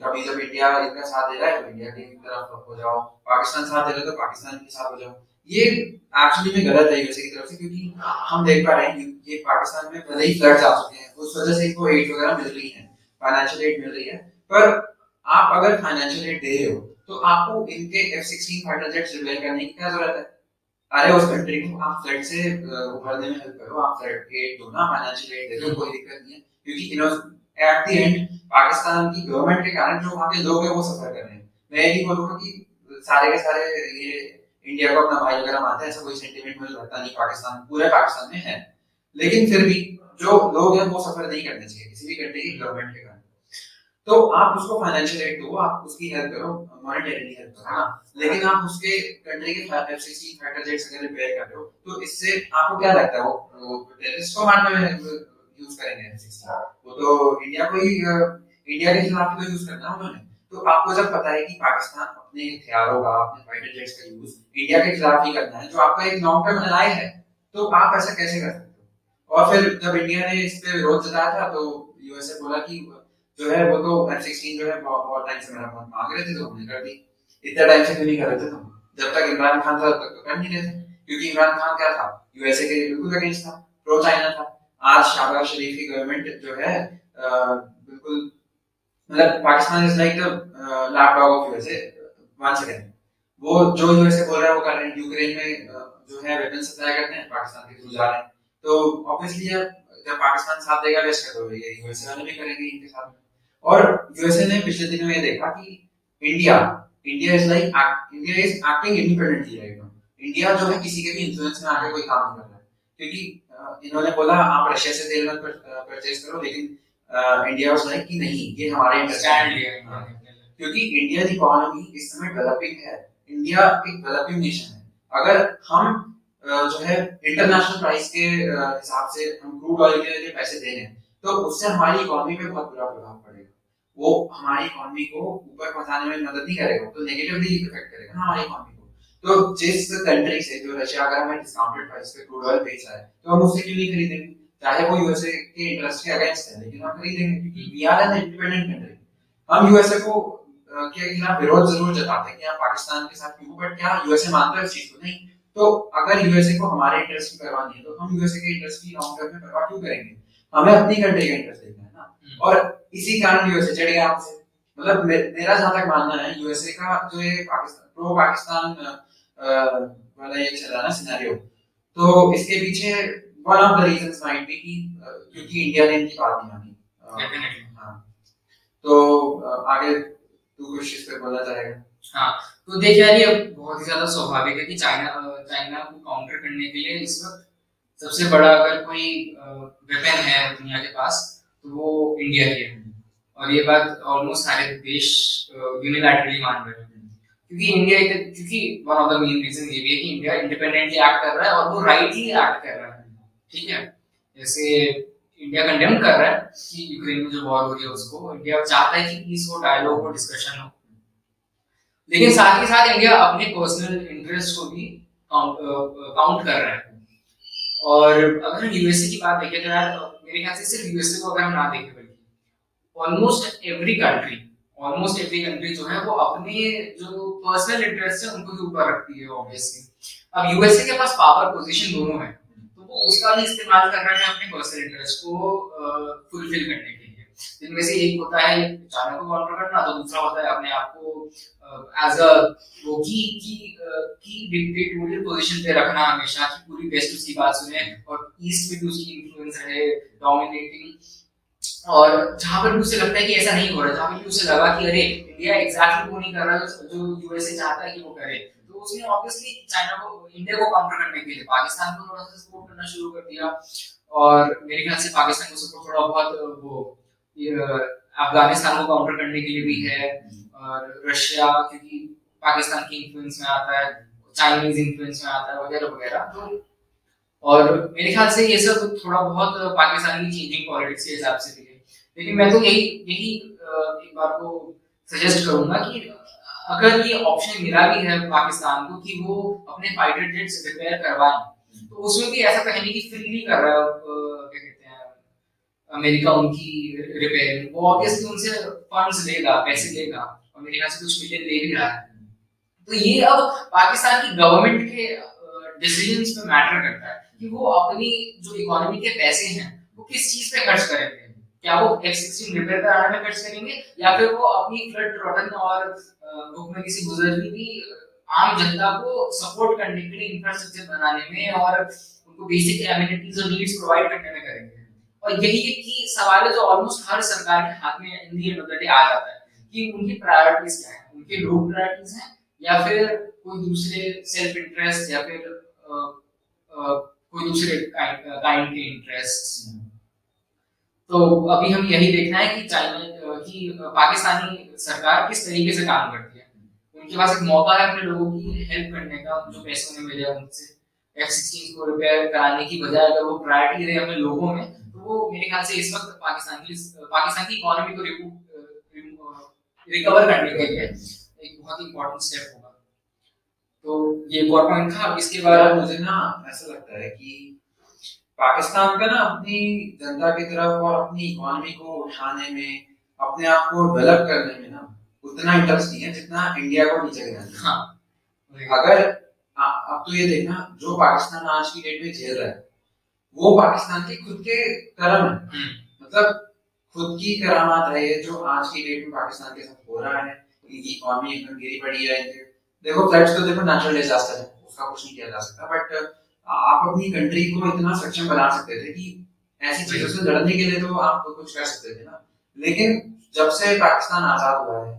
Speaker 2: कभी जब इंडिया इनका साथ दे रहा है तो इंडिया की तरफ हो जाओ, पाकिस्तान साथ दे रहा है तो पाकिस्तान के साथ हो जाओ। ये एक्चुअली में गलत है यूएसए की तरफ से, क्योंकि हम देख पा रहे हैं कि ये पाकिस्तान में भले ही फ्लड्स आ चुके हैं, उस वजह से इनको एड वगैरह मिल रही है, फाइनेंशियल एड मिल रही है, पर आप अगर फाइनेंशियल एड दे रहे हो तो आपको इनके F-16 फाइटर जेट्स रिपेयर करने की क्या जरूरत है? अरे उस कंट्री को आप फ्लड से उभरने में हेल्प करो, आप फ्लड एड दो ना, फाइनेंशियल एड दे दो, कोई दिक्कत नहीं है। क्योंकि एट द एंड पाकिस्तान की गवर्नमेंट के कारण जो वहाँ के लोग हैं वो सफर कर रहे हैं। मैं ये बोलूंगा कि सारे के सारे ये इंडिया को अपना भाई वगैरह मानते हैं, ऐसा कोई सेंटीमेंट मुझे लगता नहीं पाकिस्तान पूरे पाकिस्तान में है, लेकिन फिर भी जो लोग हैं वो सफर नहीं करने चाहिए किसी भी कंट्री की गवर्नमेंट के कारण। तो आप उसको फाइनेंशियल एड दो, आप उसकी हेल्प करो, मॉनेटरीली हेल्प करो ना, लेकिन आप उसके कंट्री के F-16 फाइटर जेट्स अगर रिपेयर कर रहे हो तो इससे आपको क्या लगता है वो टेररिस्ट को मारने में यूज करेंगे F-16? वो तो इंडिया के खिलाफ तो यूज करना उन्होंने। तो आपको जब पता है कि पाकिस्तान अपने हथियारों का, अपने फाइटर जेट्स का यूज इंडिया के खिलाफ ही करना है, जो आपका एक लॉन्ग टर्म एलाय है, तो आप ऐसा कैसे कर सकते हो? और फिर जब इंडिया ने इस पे विरोध जताया था तो यूएसए बोला कि जो है वो तो F-16 जो है बहुत टाइम से मेरा मांग रहे थे तो हमने कर दी। इतना टाइम से क्यों नहीं कर रहे थे तुम? जब तक इमरान खान था तब तक तो कर नहीं रहे थे, क्योंकि इमरान खान क्या था? यूएसए के बिल्कुल अगेंस्ट था, प्रो चाइना था। आज शहबाज शरीफ की गवर्नमेंट जो है बिल्कुल मतलब Pakistan is like the lapdog of USA. One second, वो जो यूएसए बोल रहा है वो कर रहे हैं। यूक्रेन में जो है वेपन सप्लाई करते हैं, पाकिस्तान के थ्रू जा रहे हैं, तो ऑब्वियसली जब पाकिस्तान साथ देगा वेस्ट कर दोगे, ये यूएसए वाले भी करेंगे इनके साथ। और यूएसए ने पिछले दिनों ये देखा कि India is acting independently right now. India जो है किसी के भी इन्फ्लुएंस में आके कोई काम नहीं कर रहा है, क्योंकि इन्होंने बोला आप रशिया से तेल मत परचेज करो, लेकिन इंडिया वाज लाइक कि नहीं, ये हमारे इंटरेस्ट है, क्योंकि इंडियन इकोनॉमी इस समय डेवलपिंग है। इंडिया एक डेवलपिंग नेशन है। अगर हम जो है इंटरनेशनल प्राइस के हिसाब से हम क्रूड ऑयल के लिए पैसे दे रहे हैं, तो उससे हमारी इकोनॉमी पे बहुत बुरा प्रभाव पड़ेगा। वो हमारी इकोनॉमी को ऊपर पहुंचाने में मदद नहीं करेगा, तो नेगेटिवली इफेक्ट करेगा ना हमारी इकोनॉमी को। तो जिस कंट्री से जो रशिया अगर हमें डिस्काउंटेड प्राइस पे क्रूड ऑयल बेच रहा है, तो हम उससे क्यों नहीं खरीदेंगे? चाहे वो यूएसए के इंटरेस्ट के अगेंस्ट है, लेकिन हम खरीदेंगे क्योंकि we are an independent country. हम यूएसए को के खिलाफ विरोध जरूर जताते हैं कि आप पाकिस्तान के साथ क्यों, बट क्या यूएसए मानता है इस चीज को? नहीं। तो अगर यूएसए को हमारे इंटरेस्ट की परवाह नहीं है तो हम यूएसए के इंटरेस्ट की लॉन्ग टर्म में परवाह क्यों करेंगे? हमें अपनी कंट्री का इंटरेस्ट देखना है ना। और इसी कारण यूएसए चढ़ गया हमसे। मतलब मेरा जहां तक मानना है, यूएसए का जो ये पाकिस्तान प्रो पाकिस्तान वाला ये चल रहा है ना सिनेरियो, तो इसके पीछे one of the reasons might be कि क्योंकि इंडिया ने इनकी बात नहीं मानी। हाँ, तो आगे तू कुछ इस पे बोलना चाहेगा?
Speaker 1: हाँ, तो देख यार, ये बहुत ही ज्यादा स्वाभाविक है कि चाइना को काउंटर करने के लिए इस वक्त सबसे बड़ा अगर कोई वेपन है दुनिया के पास तो वो इंडिया ही है। और ये बात ऑलमोस्ट सारे देश यूनिलैटरली मान रहे हैं, क्योंकि one of the main reason ये भी है कि इंडिया इंडिपेंडेंटली एक्ट कर रहा है और वो राइटली एक्ट कर रहा है। ठीक है, जैसे इंडिया कंडेम कर रहा है कि यूक्रेन में जो वॉर हो रही है उसको, इंडिया चाहता है कि पीस हो, डायलॉग हो, डिस्कशन हो, लेकिन साथ ही साथ इंडिया अपने पर्सनल इंटरेस्ट को भी काउंट कर रहा है। और अगर यूएसए की बात देखें तो यार मेरे ख्याल से सिर्फ यूएसए को अगर हम ना देखें, बल्कि ऑलमोस्ट एवरी कंट्री जो है वो अपने जो पर्सनल इंटरेस्ट है उनको भी ऊपर रखती है ऑब्वियसली। अब यूएसए के पास पावर पोजीशन दोनों है, तो वो उसका भी इस्तेमाल कर रहे हैं अपने पर्सनल इंटरेस्ट को फुलफिल करने के लिए। जिनमें से एक होता है चाइना को काउंटर करना, तो दूसरा होता है अपने आप को एज अ वो की डिक्टेटोरियल पोजीशन पे रखना हमेशा, कि पूरी वेस्ट उसकी बात सुने और ईस्ट में भी उसकी इन्फ्लुएंस रहे डोमिनेटिंग। और जहां पर भी उसे लगता है कि ऐसा नहीं हो रहा, जहां पर भी उसे लगा कि अरे इंडिया एग्जैक्टली वो नहीं कर रहा जो यूएसए चाहता है कि वो करे, तो उसने ऑब्वियसली इंडिया को काउंटर करने के लिए पाकिस्तान को थोड़ा सा सपोर्ट करना शुरू कर दिया। और मेरे ख्याल से पाकिस्तान को सपोर्ट थोड़ा बहुत वो अफगानिस्तान को काउंटर करने के लिए भी है, और रशिया क्योंकि पाकिस्तान की इन्फ्लुएंस में आता है, चाइनीज इन्फ्लुएंस में आता है, वगैरह वगैरह। तो और मेरे ख्याल से ये सब थोड़ा बहुत पाकिस्तान की चेंजिंग पॉलिटिक्स के हिसाब से भी है। लेकिन मैं तो यही एक बार को सजेस्ट करूंगा कि अगर ये ऑप्शन मिला भी है पाकिस्तान को कि वो अपने फाइटर जेट्स रिपेयर करवाएं, तो उसमें भी ऐसा कहने की फ्री नहीं कर रहा है क्या कहते हैं अमेरिका उनकी रिपेयरिंग। वो ऑब्वियसली उनसे फंड्स लेगा, पैसे लेगा, और मेरे ख्याल से कुछ मिलियन ले भी रहा है। तो ये अब पाकिस्तान की गवर्नमेंट के डिसीजंस पे मैटर करता है कि वो अपनी जो इकोनॉमी के पैसे हैं वो किस चीज पे खर्च करेंगे। क्या वो F-16 रिपेयर कराने में खर्च करेंगे, या फिर वो अपनी फ्लड रोटन और भूखमरी से गुजर रही भी आम जनता को सपोर्ट करने के लिए इंफ्रास्ट्रक्चर बनाने में और उनको बेसिक एमिनिटीज और नीड्स प्रोवाइड करने में करेंगे। और यही एक की सवाल है जो ऑलमोस्ट हर सरकार के हाथ में इन दी एंड ऑफ द डे आ जाता है कि उनकी प्रायोरिटीज क्या है, उनके लोग प्रायोरिटीज हैं या फिर कोई दूसरे सेल्फ इंटरेस्ट या फिर कोई दूसरे काइंड के इंटरेस्ट। तो अभी हम यही देखना है कि चाइना की पाकिस्तानी सरकार किस तरीके से काम करती है। उनके पास एक मौका है अपने लोगों की हेल्प करने का, जो पैसे उन्हें मिले उनसे F-16 को रिपेयर कराने की बजाय अगर वो प्रायोरिटी रहे अपने लोगों में, तो वो मेरे ख्याल से इस वक्त पाकिस्तान की इकोनॉमी को रिकवर करने के लिए एक बहुत ही इंपॉर्टेंट स्टेप होगा। तो ये एक और पॉइंट था। इसके बाद
Speaker 2: मुझे ना ऐसा लगता है कि पाकिस्तान का ना अपनी जनता की तरफ और अपनी इकोनॉमी को उठाने में, अपने आप को डेवलप करने में ना उतना इंटरेस्ट नहीं है जितना इंडिया को नीचे गिराना। हाँ, अगर अब तो ये देखना जो पाकिस्तान आज की डेट में झेल रहा है वो पाकिस्तान के खुद के कर्म है, मतलब खुद की करामात है ये जो आज की डेट में पाकिस्तान के साथ हो रहा है। इनकी इकोनॉमी एकदम गिरी पड़ी है। देखो फ्लड्स तो देखो नेचुरल डिजास्टर है, उसका कुछ नहीं किया जा सकता, बट आप अपनी कंट्री को इतना सक्षम बना सकते थे कि ऐसी चीजों से लड़ने के लिए तो आप तो कुछ कर सकते थे ना। लेकिन जब से पाकिस्तान आजाद हुआ है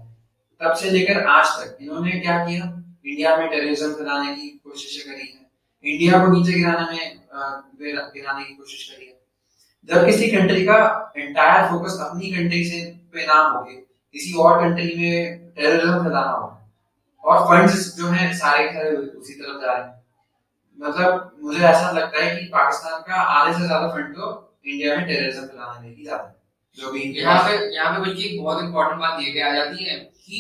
Speaker 2: तब से लेकर आज तक इन्होंने क्या किया, इंडिया में टेररिज्म फैलाने की कोशिश करी है, इंडिया को नीचे गिराने की कोशिश करी है। जब किसी कंट्री का एंटायर फोकस अपनी कंट्री से पे ना हो के किसी और कंट्री में टेररिज्म फैलाना हो और फंड्स जो है सारे उसी तरफ जा रहे हैं, मतलब मुझे ऐसा लगता है कि पाकिस्तान का आधे से ज्यादा फंड तो इंडिया में टेररिज्म फैलाने में ही जाता है। जो भी यहाँ पे
Speaker 1: बल्कि एक बहुत इंपॉर्टेंट बात ये भी आ जाती है कि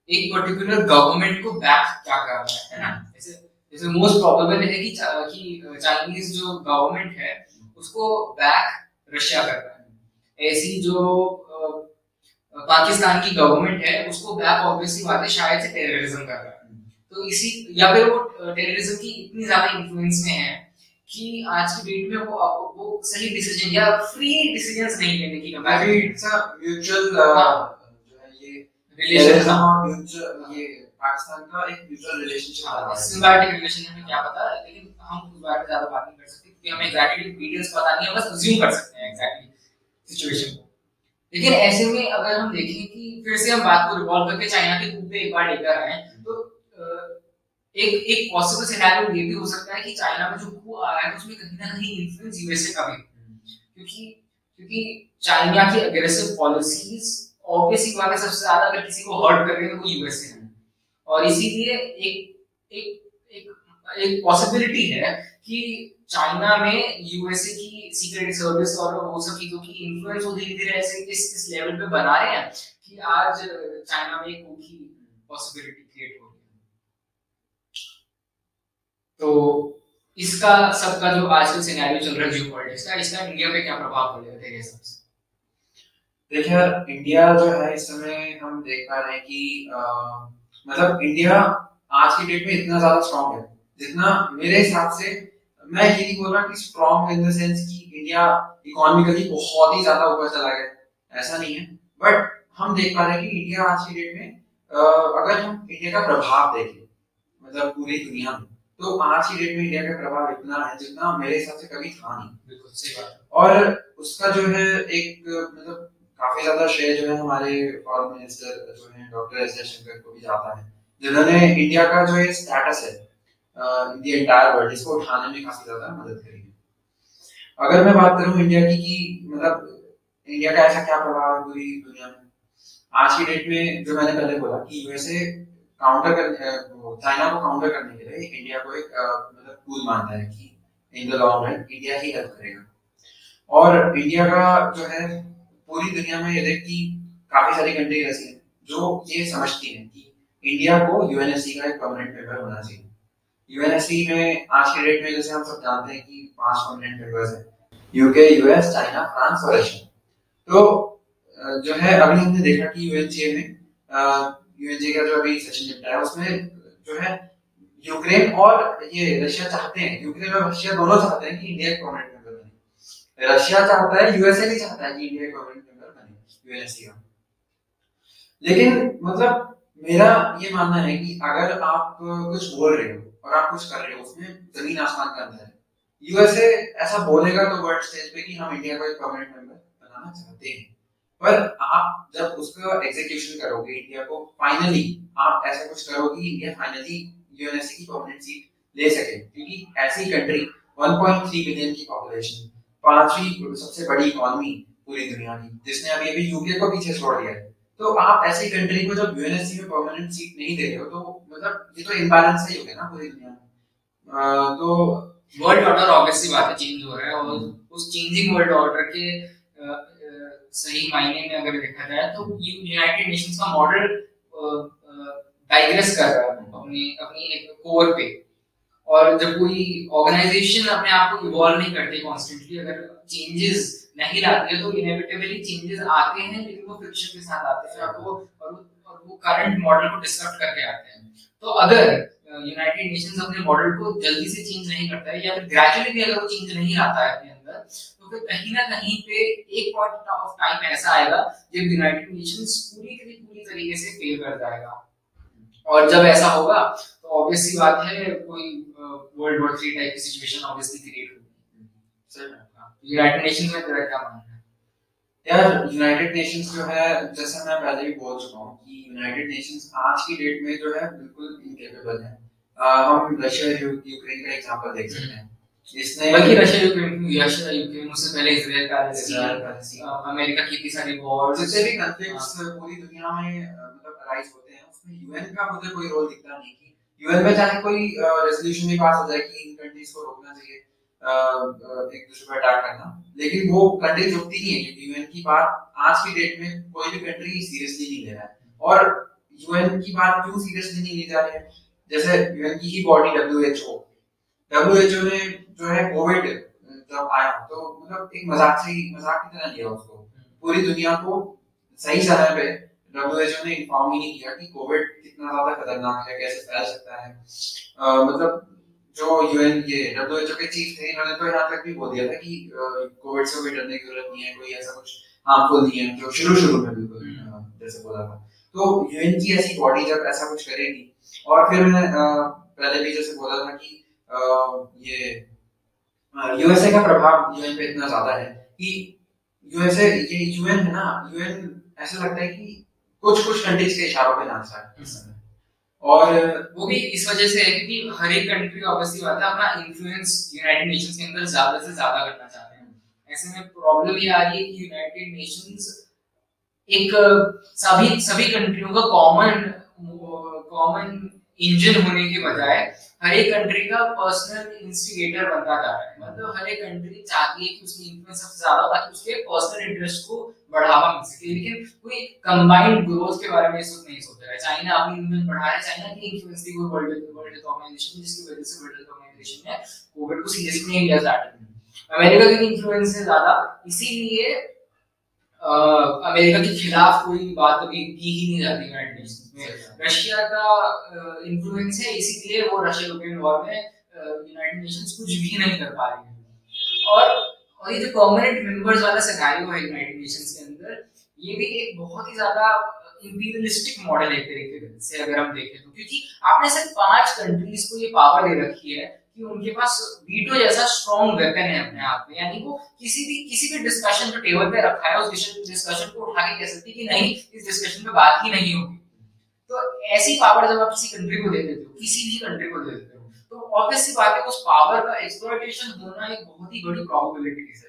Speaker 1: एक पर्टिकुलर गवर्नमेंट को बैक क्या कर रहा है ना। जैसे मोस्ट प्रोबेबल है कि चाइनीज जो गवर्नमेंट है उसको बैक रशिया कर रहा है। ऐसी जो पाकिस्तान की गवर्नमेंट है उसको बैक ऑब्वियसली बात है शायद से टेररिज्म कर रहा है। तो इसी या फिर वो टेररिज्म की इतनी ज्यादा इन्फ्लुएंस में है कि आज की डेट में वो सही डिसीजन या फ्री डिसीजंस नहीं लेने की
Speaker 2: कैपेसिटी, इट्स अ म्यूचुअल जो है ये रिलेशन और म्यूचुअल, ये पाकिस्तान का एक म्यूचुअल रिलेशनशिप है,
Speaker 1: सिम्बायोटिक रिलेशन है, क्या पता, लेकिन हम उस बारे में ज्यादा बात नहीं कर सकते क्योंकि हमें एग्जैक्टली डिटेल्स पता नहीं है, बस अज्यूम कर सकते हैं एग्जैक्टली सिचुएशन को। लेकिन ऐसे में अगर हम देखें कि फिर से हम बात को रिवॉल्व करके चाइना के coup पे एक बार लेकर आए तो एक पॉसिबल सिनेरियो ये भी हो सकता है कि चाइना में जो coup आया है उसमें कहीं ना कहीं इन्फ्लुएंस यूएसए का भी, क्योंकि चाइना की अग्रेसिव पॉलिसीज ऑब्वियसली बात है सबसे ज्यादा अगर किसी को हर्ट कर रहे हैं तो वो यूएसए है। और इसीलिए एक एक एक एक पॉसिबिलिटी है कि चाइना में यूएसए की सीक्रेट सर्विस और वो सब चीजों की इन्फ्लुएंस वो धीरे धीरे ऐसे इस लेवल पे बना रहे हैं कि आज चाइना में एक की पॉसिबिलिटी क्रिएट हो रही है। तो इसका सबका जो आजकल सिनेरियो चल रहा है जियोपॉलिटिक्स का, इसका इंडिया पे क्या प्रभाव पड़ेगा तेरे हिसाब से?
Speaker 2: देखिए इंडिया जो है इस समय हम देख पा रहे हैं कि मतलब इंडिया आज की डेट में इतना ज्यादा स्ट्रांग है जितना मेरे हिसाब से, मैं ये नहीं बोल रहा कि स्ट्रांग इन द सेंस कि इंडिया इकोनॉमिकली बहुत ही ज्यादा ऊपर चला गया, ऐसा नहीं है, बट हम देख पा रहे हैं कि इंडिया आज की डेट में अगर हम इंडिया का प्रभाव देखें मतलब पूरी दुनिया में, तो आज की डेट में इंडिया का प्रभाव इतना है जितना मेरे हिसाब से कभी था नहीं।
Speaker 1: बिल्कुल सही बात।
Speaker 2: और उसका जो है एक मतलब काफी ज्यादा श्रेय जो है हमारे फॉरेन मिनिस्टर जो है डॉक्टर एस जयशंकर को भी जाता है, जिन्होंने इंडिया का जो ये स्टेटस है इन द एंटायर वर्ल्ड इसको उठाने में काफी ज्यादा मदद करी है। अगर मैं बात करूं इंडिया की कि मतलब इंडिया का ऐसा क्या प्रभाव है पूरी दुनिया में, आज की डेट में जो मैंने पहले बोला कि यूएसए काउंटर कर चाइना को काउंटर करने के लिए इंडिया को एक मतलब टूल मानता है कि in the long run India he help करेगा। और इंडिया का जो है पूरी दुनिया में ये देख कि काफी सारी कंट्री ऐसी हैं जो ये समझती हैं कि इंडिया को यूएनएससी का एक परमानेंट मेंबर होना चाहिए। यूएनएससी में आज के डेट में जैसे हम सब जानते हैं कि 5 परमानेंट मेंबर्स हैं, यूके, यूएस, चाइना, फ्रांस और रशिया। तो जो है अभी हमने देखा कि यूएनजीए में यूएनजीए का जो अभी सेशन निपटा है उसमें जो है यूक्रेन और ये रशिया चाहते हैं, यूक्रेन और रशिया दोनों चाहते हैं कि इंडिया एक परमानेंट मेंबर बने। रशिया चाहता है, यूएसए नहीं चाहता है कि इंडिया एक परमानेंट मेंबर बने यूएनएससी का। लेकिन मतलब मेरा ये मानना है कि अगर आप कुछ बोल रहे हो और आप कुछ कर रहे हो उसमें जमीन आसमान का अंतर है। यूएसए ऐसा बोलेगा तो वर्ल्ड स्टेज पे कि हम इंडिया को एक परमानेंट मेंबर बनाना चाहते हैं, पर आप जब उसका एग्जीक्यूशन करोगे इंडिया को फाइनली आप ऐसा कुछ करोगे इंडिया फाइनली यूएनएससी की परमानेंट सीट ले सके, क्योंकि ऐसी कंट्री 1.3 बिलियन की पॉपुलेशन, 5वीं सबसे बड़ी इकोनॉमी पूरी दुनिया की, जिसने अभी अभी यूके को पीछे छोड़ दिया है, तो आप ऐसी कंट्री को जब यूएनएससी में परमानेंट सीट नहीं दे रहे हो तो मतलब ये तो इम्बैलेंस ही हो गया ना पूरी दुनिया में। तो
Speaker 1: वर्ल्ड ऑर्डर ऑब्वियसली बात है चेंज हो रहा है और उस चेंजिंग वर्ल्ड ऑर्डर के सही मायने में अगर देखा जाए तो यूनाइटेड नेशंस का मॉडल डाइग्रेस कर रहा है अपनी अपनी एक कोर पे। और जब कोई ऑर्गेनाइजेशन अपने आप को इवॉल्व नहीं करती कॉन्स्टेंटली, अगर चेंजेस नहीं लाती है तो इनएविटेबली चेंजेस आते हैं, लेकिन वो फ्रिक्शन के साथ आते हैं और वो करंट मॉडल को डिस्टर्ब करके आते हैं। तो अगर यूनाइटेड नेशंस अपने मॉडल को जल्दी से चेंज नहीं करता है या फिर ग्रेजुअली भी अगर वो चेंज नहीं लाता है अपने अंदर, तो फिर कहीं ना कहीं पे एक पॉइंट ऑफ टाइम ऐसा आएगा जब यूनाइटेड नेशंस पूरी तरीके से फेल कर जाएगा। और जब ऐसा होगा तो ऑब्वियसली बात है कोई वर्ल्ड वॉर 3 टाइप की सिचुएशन ऑब्वियसली क्रिएट होगी। सही यूनाइटेड नेशंस में तेरा क्या मानना है?
Speaker 2: यार यूनाइटेड नेशंस जो है, जैसा मैं पहले भी बोल चुका हूँ कि यूनाइटेड नेशंस आज की डेट में जो है बिल्कुल इनकेपेबल है। हम रशिया यूक्रेन का एग्जांपल देख सकते हैं, इसने
Speaker 1: बल्कि रशिया यूक्रेन उससे पहले इजराइल पैलेस्टीन अमेरिका की इतनी सारी वॉर,
Speaker 2: जितने भी कॉन्फ्लिक्ट्स पूरी दुनिया में मतलब अराइज होते हैं उसमें यूएन का मुझे कोई रोल दिखता नहीं कि यूएन में चाहे कोई रेजोल्यूशन भी पास हो जाए कि इन कंट्रीज को रोकना चाहिए एक दूसरे पर अटैक करना, लेकिन वो कंट्री रुकती नहीं है क्योंकि यूएन की बात आज की डेट में कोई भी कंट्री सीरियसली नहीं ले रहा है। और यूएन की बात क्यों सीरियसली नहीं ली जा रही है, जैसे यूएन की ही बॉडी डब्ल्यूएचओ ने जो है कोविड जब आया तो मतलब एक मजाक की तरह लिया उसको, पूरी दुनिया को सही समय पे डब्ल्यूएचओ ने इन्फॉर्म ही नहीं किया कि कोविड कितना ज्यादा खतरनाक है, कैसे फैल सकता है। मतलब जो यूएन ये डब्ल्यूएचओ के चीफ थे, इन्होंने तो यहाँ तक भी बोल दिया था कि कोविड से कोई डरने की जरूरत नहीं है, कोई ऐसा कुछ हार्मफुल नहीं है, जो शुरू में बिल्कुल जैसे बोला था। तो यूएन की ऐसी बॉडी जब ऐसा कुछ करेगी, और फिर मैं पहले भी जैसे बोला था कि ये यूएसए का प्रभाव यूएन पे इतना ज्यादा है कि यूएसए, ये यूएन है ना, यूएन ऐसा लगता है कि कुछ कंट्रीज के इशारों पे नाच रहा है इस समय। और
Speaker 1: वो भी इस वजह से है क्योंकि हर एक कंट्री ऑब्वियसली बात है अपना इन्फ्लुएंस यूनाइटेड नेशंस के अंदर ज्यादा से ज्यादा करना चाहते हैं। ऐसे में प्रॉब्लम ये आ रही है कि यूनाइटेड नेशंस एक सभी कंट्रियों का कॉमन इंजन होने के बजाय हर एक कंट्री का पर्सनल इंस्टिगेटर बनता जा रहा है। मतलब हर एक कंट्री चाहती है कि उसकी इन्फ्लुएंस सबसे ज्यादा हो ताकि उसके पर्सनल इंटरेस्ट को बढ़ावा मिल सके, लेकिन कोई कंबाइंड ग्रोथ के बारे में इस वक्त नहीं सोच रहा है। चाइना अपनी इन्फ्लुएंस बढ़ा रहा है, चाइना की इन्फ्लुएंस थी वर्ल्ड हेल्थ ऑर्गेनाइजेशन, जिसकी वजह से वर्ल्ड हेल्थ ऑर्गेनाइजेशन ने कोविड को सीरियसली नहीं लिया स्टार्टिंग में। अमेरिका की इन्फ्लुएंस है ज्यादा, इसीलिए अमेरिका के खिलाफ कोई बात अभी की ही नहीं जाती यूनाइटेड नेशंस में। रशिया का इन्फ्लुएंस है, इसीलिए वो रशिया यूक्रेन वॉर में यूनाइटेड नेशंस कुछ भी नहीं कर पा रही है। और ये जो परमानेंट मेंबर्स वाला सिनेरियो है यूनाइटेड नेशंस के अंदर, ये भी एक बहुत ही ज्यादा इंपीरियलिस्टिक मॉडल है तरीके से अगर हम देखें तो, क्योंकि आपने सिर्फ 5 कंट्रीज को ये पावर दे रखी है कि उनके पास वीटो जैसा स्ट्रॉन्ग वेपन है अपने आप में, यानी वो किसी भी डिस्कशन जो टेबल पे रखा है उस डिस्कशन को उठा के कह सकती है कि नहीं, इस डिस्कशन पे बात ही नहीं होगी। तो ऐसी पावर जब आप किसी कंट्री को दे देते हो, किसी भी कंट्री को दे देते हो, तो ऑब्वियसली बात है उस पावर का एक्सप्लॉइटेशन होना एक बहुत ही बड़ी प्रोबेबिलिटी है।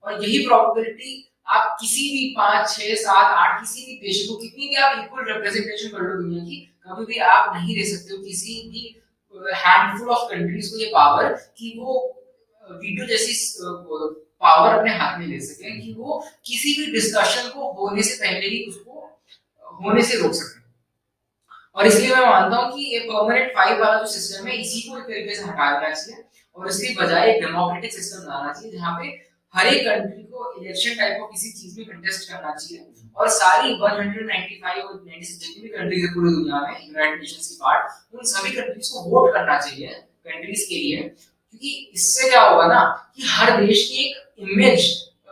Speaker 1: और यही प्रोबेबिलिटी आप किसी भी 5, 6, 7, 8 किसी भी देश को कितनी भी आप इक्वल रिप्रेजेंटेशन कर लो दुनिया की, कभी भी आप नहीं दे सकते हो किसी भी हैंडफुल ऑफ कंट्रीज को ये पावर कि वो वीडियो जैसी पावर अपने हाथ में ले सके कि वो किसी भी डिस्कशन को होने से पहले ही उसको होने से रोक सके। और इसलिए मैं मानता हूँ कि ये परमानेंट 5 वाला जो सिस्टम है, इसी को एक तरीके से हटा देना चाहिए और इसके बजाय एक डेमोक्रेटिक सिस्टम लाना चाहिए जहाँ पे हर एक कंट्री को इलेक्शन टाइप ऑफ किसी चीज में कंटेस्ट करना चाहिए और सारी 195 और 96 जितनी भी कंट्रीज है पूरी दुनिया में यूनाइटेड नेशंस की पार्ट, उन सभी कंट्रीज को वोट करना चाहिए कंट्रीज के लिए। क्योंकि इससे क्या होगा ना कि हर देश की एक इमेज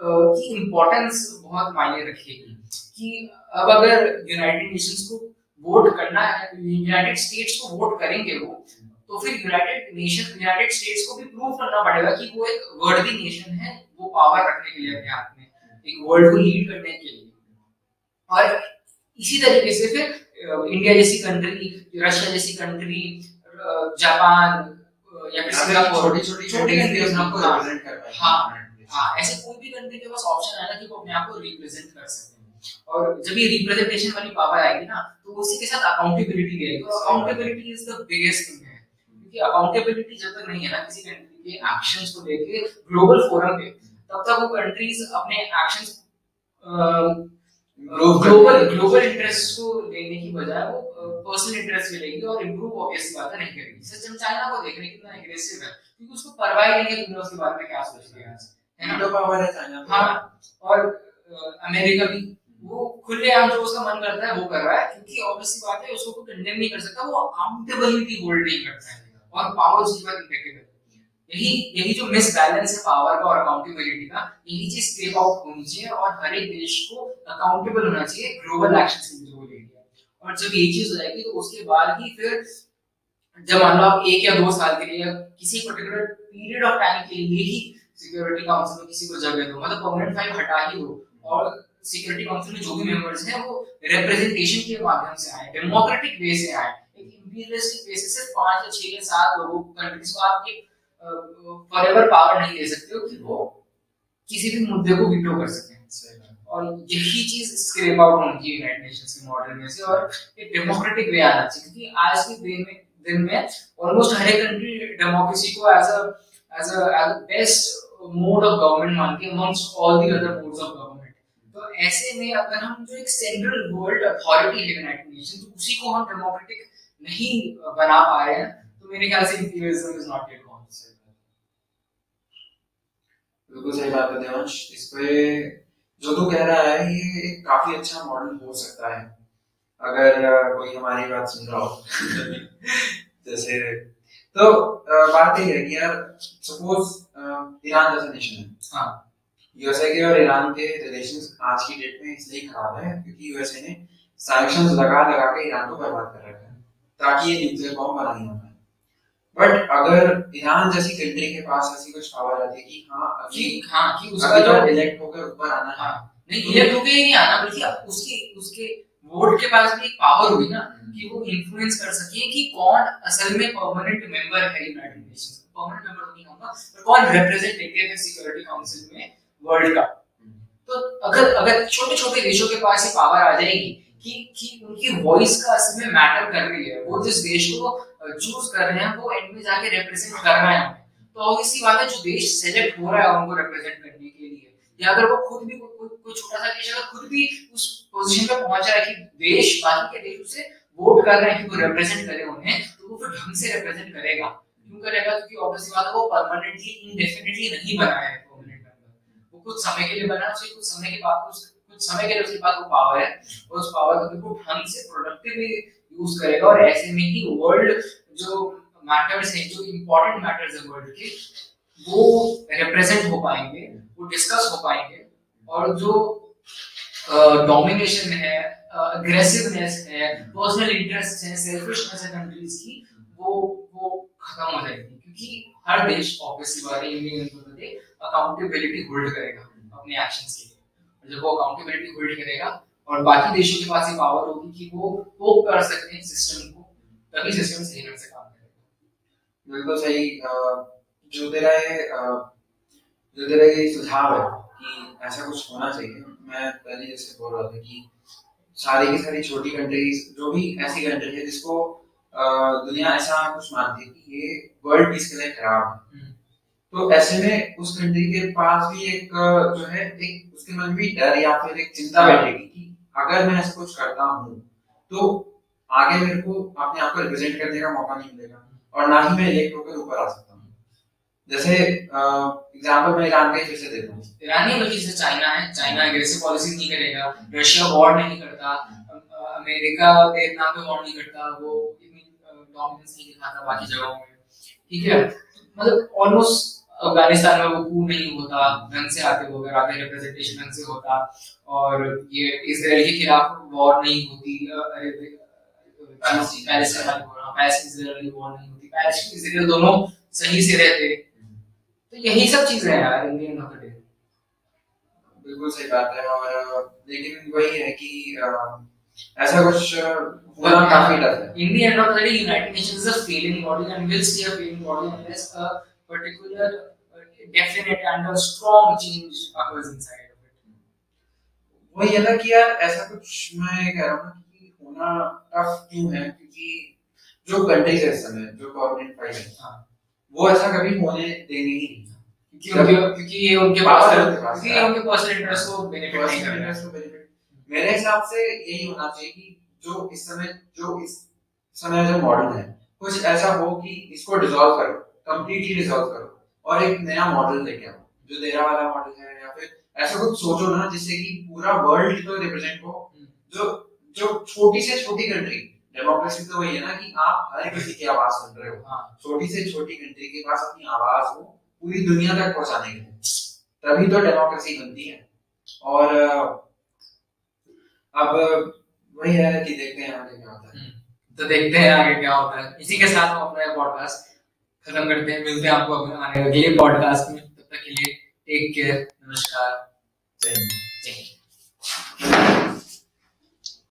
Speaker 1: की इंपॉर्टेंस बहुत मायने रखेगी कि अब अगर यूनाइटेड नेशंस को वोट करना है, यूनाइटेड स्टेट्स को वोट करेंगे वो, तो फिर यूनाइटेड स्टेट्स को भी प्रूव करना पड़ेगा कि वो एक वर्दी नेशन है, वो पावर रखने के लिए अपने हाथ में एक वर्ल्ड को लीड करने के लिए। और इसी तरीके से फिर इंडिया जैसी कंट्री, रशिया जैसी कंट्री, जापान या फिर सिंगापुर, छोटी कंट्रीज को रिप्रेजेंट कर पाएंगे। हाँ, ऐसे कोई भी कंट्री के पास ऑप्शन आएगा कि वो अपने आप को रिप्रेजेंट कर सकते हैं। और जब ये रिप्रेजेंटेशन वाली पावर आएगी ना, तो उसी के साथ अकाउंटेबिलिटी भी आएगी। और accountability is the biggest thing है, क्योंकि अकाउंटेबिलिटी जब तक नहीं है ना किसी कंट्री के एक्शंस को लेके ग्लोबल फोरम पे, तब तक वो कंट्रीज अपने एक्शंस ग्लोबल इंटरेस्ट को लेने की बजाय वो पर्सनल इंटरेस्ट में लेगी और इंप्रूव ऑब्वियसली बात नहीं करेगी। जैसे हम चाइना को देख रहे हैं कितना एग्रेसिव है, क्योंकि उसको परवाह नहीं है दुनिया उसके बारे में क्या सोच रही है ना, तो पावर है चाइना। हाँ, और अमेरिका भी वो खुलेआम जो उसका मन करता है वो कर रहा है, क्योंकि ऑब्वियसली बात है उसको कोई कंडेम नहीं कर सकता, वो अकाउंटेबिलिटी होल्ड नहीं करता है और पावर उसकी बात इंटेग्रेट है। यही जो मिस बैलेंस है पावर का और अकाउंटेबिलिटी का, यही चीज स्क्रेप आउट होनी चाहिए और हर एक देश को अकाउंटेबल होना चाहिए ग्लोबल एक्शंस के लिए। और जब ये चीज हो जाएगी तो उसके बाद ही फिर जब मान लो आप 1 या 2 साल के लिए किसी पर्टिकुलर पीरियड ऑफ टाइम के लिए ही सिक्योरिटी काउंसिल में किसी को जगह दो, मतलब परमानेंट 5 हटा ही दो और सिक्योरिटी काउंसिल में जो भी मेंबर्स हैं वो रिप्रेजेंटेशन के माध्यम से आए, डेमोक्रेटिक वे से आए। एक इंपीरियलिस्टिक वे से सिर्फ 5 या 6 या 7 लोगों कंट्रीज को आप फॉरएवर पावर नहीं दे सकते हो कि वो किसी भी मुद्दे को वीटो कर सकें। और यही चीज स्क्रैप आउट होनी चाहिए यूनाइटेड नेशंस के मॉडल में से और एक डेमोक्रेटिक वे आना चाहिए, क्योंकि आज के दिन में ऑलमोस्ट हर एक कंट्री डेमोक्रेसी को as a best mode of government मानती है amongst all the other modes of government. तो ऐसे में अगर हम जो एक सेंट्रल वर्ल्ड अथॉरिटी है यूनाइटेड नेशन, तो उसी को हम डेमोक्रेटिक नहीं बना पा रहे हैं, तो मेरे ख्याल से imperialism is not yet gone.
Speaker 2: बिल्कुल सही बात है देवांश। इस पे जो तू कह रहा है ये एक काफी अच्छा मॉडल हो सकता है अगर कोई हमारी बात सुन रहा हो। जैसे तो बात ये है कि यार सपोज ईरान जैसा नेशन है, हाँ, यूएसए के और ईरान के रिलेशंस आज की डेट में इसलिए खराब है क्योंकि यूएसए ने सैंक्शंस लगा लगा के ईरान को बर्बाद कर रखा है ताकि ये न्यूक्लियर बॉम्ब बना ही ना पाए। बट अगर ईरान जैसी कंट्री के पास ऐसी कुछ पावर आती है कि कि उसका जो इलेक्ट होकर ऊपर आना है,
Speaker 1: नहीं इलेक्ट होकर ही नहीं आना बल्कि उसके वोट के पास भी एक पावर हुई ना कि वो इन्फ्लुएंस कर सके कि कौन असल में परमानेंट मेंबर है यूनाइटेड नेशंस। परमानेंट मेंबर तो नहीं कहूंगा पर कौन रिप्रेजेंटेटिव है सिक्योरिटी काउंसिल में वर्ल्ड का। तो अगर छोटे-छोटे देशों के पास ये पावर आ जाएगी कि उनकी वॉइस का असल में मैटर कर रही है, वो जिस देश को चूज कर रहे हैं वो एंड में जाके रिप्रेजेंट कर रहे हैं, तो ऑब्वियसली बात है जो देश सेलेक्ट हो रहा है उनको रिप्रेजेंट करने के लिए, या अगर वो खुद भी कोई छोटा सा देश अगर खुद भी उस पोजीशन पे पहुंच रहा है कि देश बाकी के देशों से वोट कर रहे हैं कि वो रिप्रेजेंट करे उन्हें, तो वो फिर ढंग से रिप्रेजेंट करेगा। क्यों करेगा? क्योंकि ऑब्वियसली बात है वो परमानेंटली इंडेफिनिटली नहीं बना है परमानेंट मेंबर, वो कुछ समय के लिए बना, उसके कुछ समय के लिए उसके पास वो पावर है और उस पावर को बिल्कुल ढंग से प्रोडक्टिवली यूज करेगा। और ऐसे में ही वर्ल्ड जो मैटर्स है, जो इंपॉर्टेंट मैटर्स है वर्ल्ड के, वो रिप्रेजेंट हो पाएंगे, वो डिस्कस हो पाएंगे, और जो डोमिनेशन है, अग्रेसिवनेस है, पर्सनल इंटरेस्ट है, सेल्फिशनेस है कंट्रीज की, वो खत्म हो जाएगी। क्योंकि हर देश ऑब्वियसली बात है इंडियन अकाउंटेबिलिटी होल्ड करेगा अपने एक्शंस के लिए। जब वो अकाउंटेबिलिटी होल्ड करेगा और बाकी देशों के पास ये पावर होगी कि वो कर सकते हैं सिस्टम को, तभी सिस्टम सही ढंग से काम करेगा।
Speaker 2: बिल्कुल सही। जो तेरा ये सुझाव है कि ऐसा कुछ होना चाहिए, मैं पहले जैसे बोल रहा था कि सारी की सारी छोटी कंट्रीज, जो भी ऐसी कंट्री है जिसको दुनिया ऐसा कुछ मानती है कि ये वर्ल्ड पीस के लिए खराब है, तो ऐसे में उस कंट्री के पास भी एक जो है एक उसके मन में भी डर या फिर एक चिंता बैठेगी कि अगर मैं ऐसा कुछ करता हूँ तो आगे मेरे को अपने आप को रिप्रेजेंट करने का मौका नहीं मिलेगा और ना ही मैं इलेक्ट होकर ऊपर आ सकता हूँ। जैसे एग्जांपल मैं ईरान का फिर से देता हूँ।
Speaker 1: ईरान नहीं बल्कि जैसे चाइना है, चाइना एग्रेसिव पॉलिसी नहीं करेगा, रशिया वॉर नहीं करता, अमेरिका वियतनाम पे वॉर नहीं करता, वो इतनी डोमिनेंस नहीं दिखाता बाकी जगहों में, ठीक है। मतलब ऑलमोस्ट अफगानिस्तान में वो कू नहीं होता, ढंग से आते वो अगर आते रिप्रेजेंटेशन ढंग से होता, और ये इजराइल के खिलाफ वॉर नहीं होती, पैलेस्टाइन वॉर नहीं होती, पैलेस्टाइन इजराइल दोनों सही से रहते। तो यही सब चीजें हैं यार इंडियन ऑफ द डे।
Speaker 2: बिल्कुल सही बात है। और लेकिन वही है कि ऐसा कुछ होना काफी टफ है।
Speaker 1: In the end of the day, United Nations is a failing body and will stay a failing body unless a particular definite and a strong change occurs inside of it.
Speaker 2: वही है ना कि यार ऐसा कुछ मैं कह रहा हूँ कि होना टफ क्यों है, क्योंकि जो कंट्रीज है इस समय जो कोऑर्डिनेट फाइट है, वो ऐसा कभी होने देंगे ही नहीं, क्योंकि ये उनके पर्सनल इंटरेस्ट को बेनिफिट नहीं करेगा। मेरे हिसाब से यही होना चाहिए कि जो इस समय जो मॉडल है कुछ ऐसा हो कि इसको डिसॉल्व करो, कंप्लीटली डिसॉल्व करो और एक नया मॉडल लेके आओ, जो तेरा वाला मॉडल है, या फिर ऐसा कुछ सोचो ना जिससे कि पूरा वर्ल्ड तो रिप्रेजेंट हो। जो छोटी से छोटी कंट्री, डेमोक्रेसी तो वही है ना कि आप हर किसी की आवाज सुन रहे हो, छोटी से छोटी कंट्री के पास अपनी आवाज हो पूरी दुनिया तक पहुंचाने के लिए, तभी तो डेमोक्रेसी बनती है। और अब वही है कि देखते हैं आगे क्या होता है।
Speaker 1: तो देखते हैं आगे क्या होता है। इसी के साथ हम अपना पॉडकास्ट खत्म करते हैं, मिलते हैं आपको अगले पॉडकास्ट में। तब तक के लिए टेक केयर, नमस्कार,
Speaker 2: जय हिंद।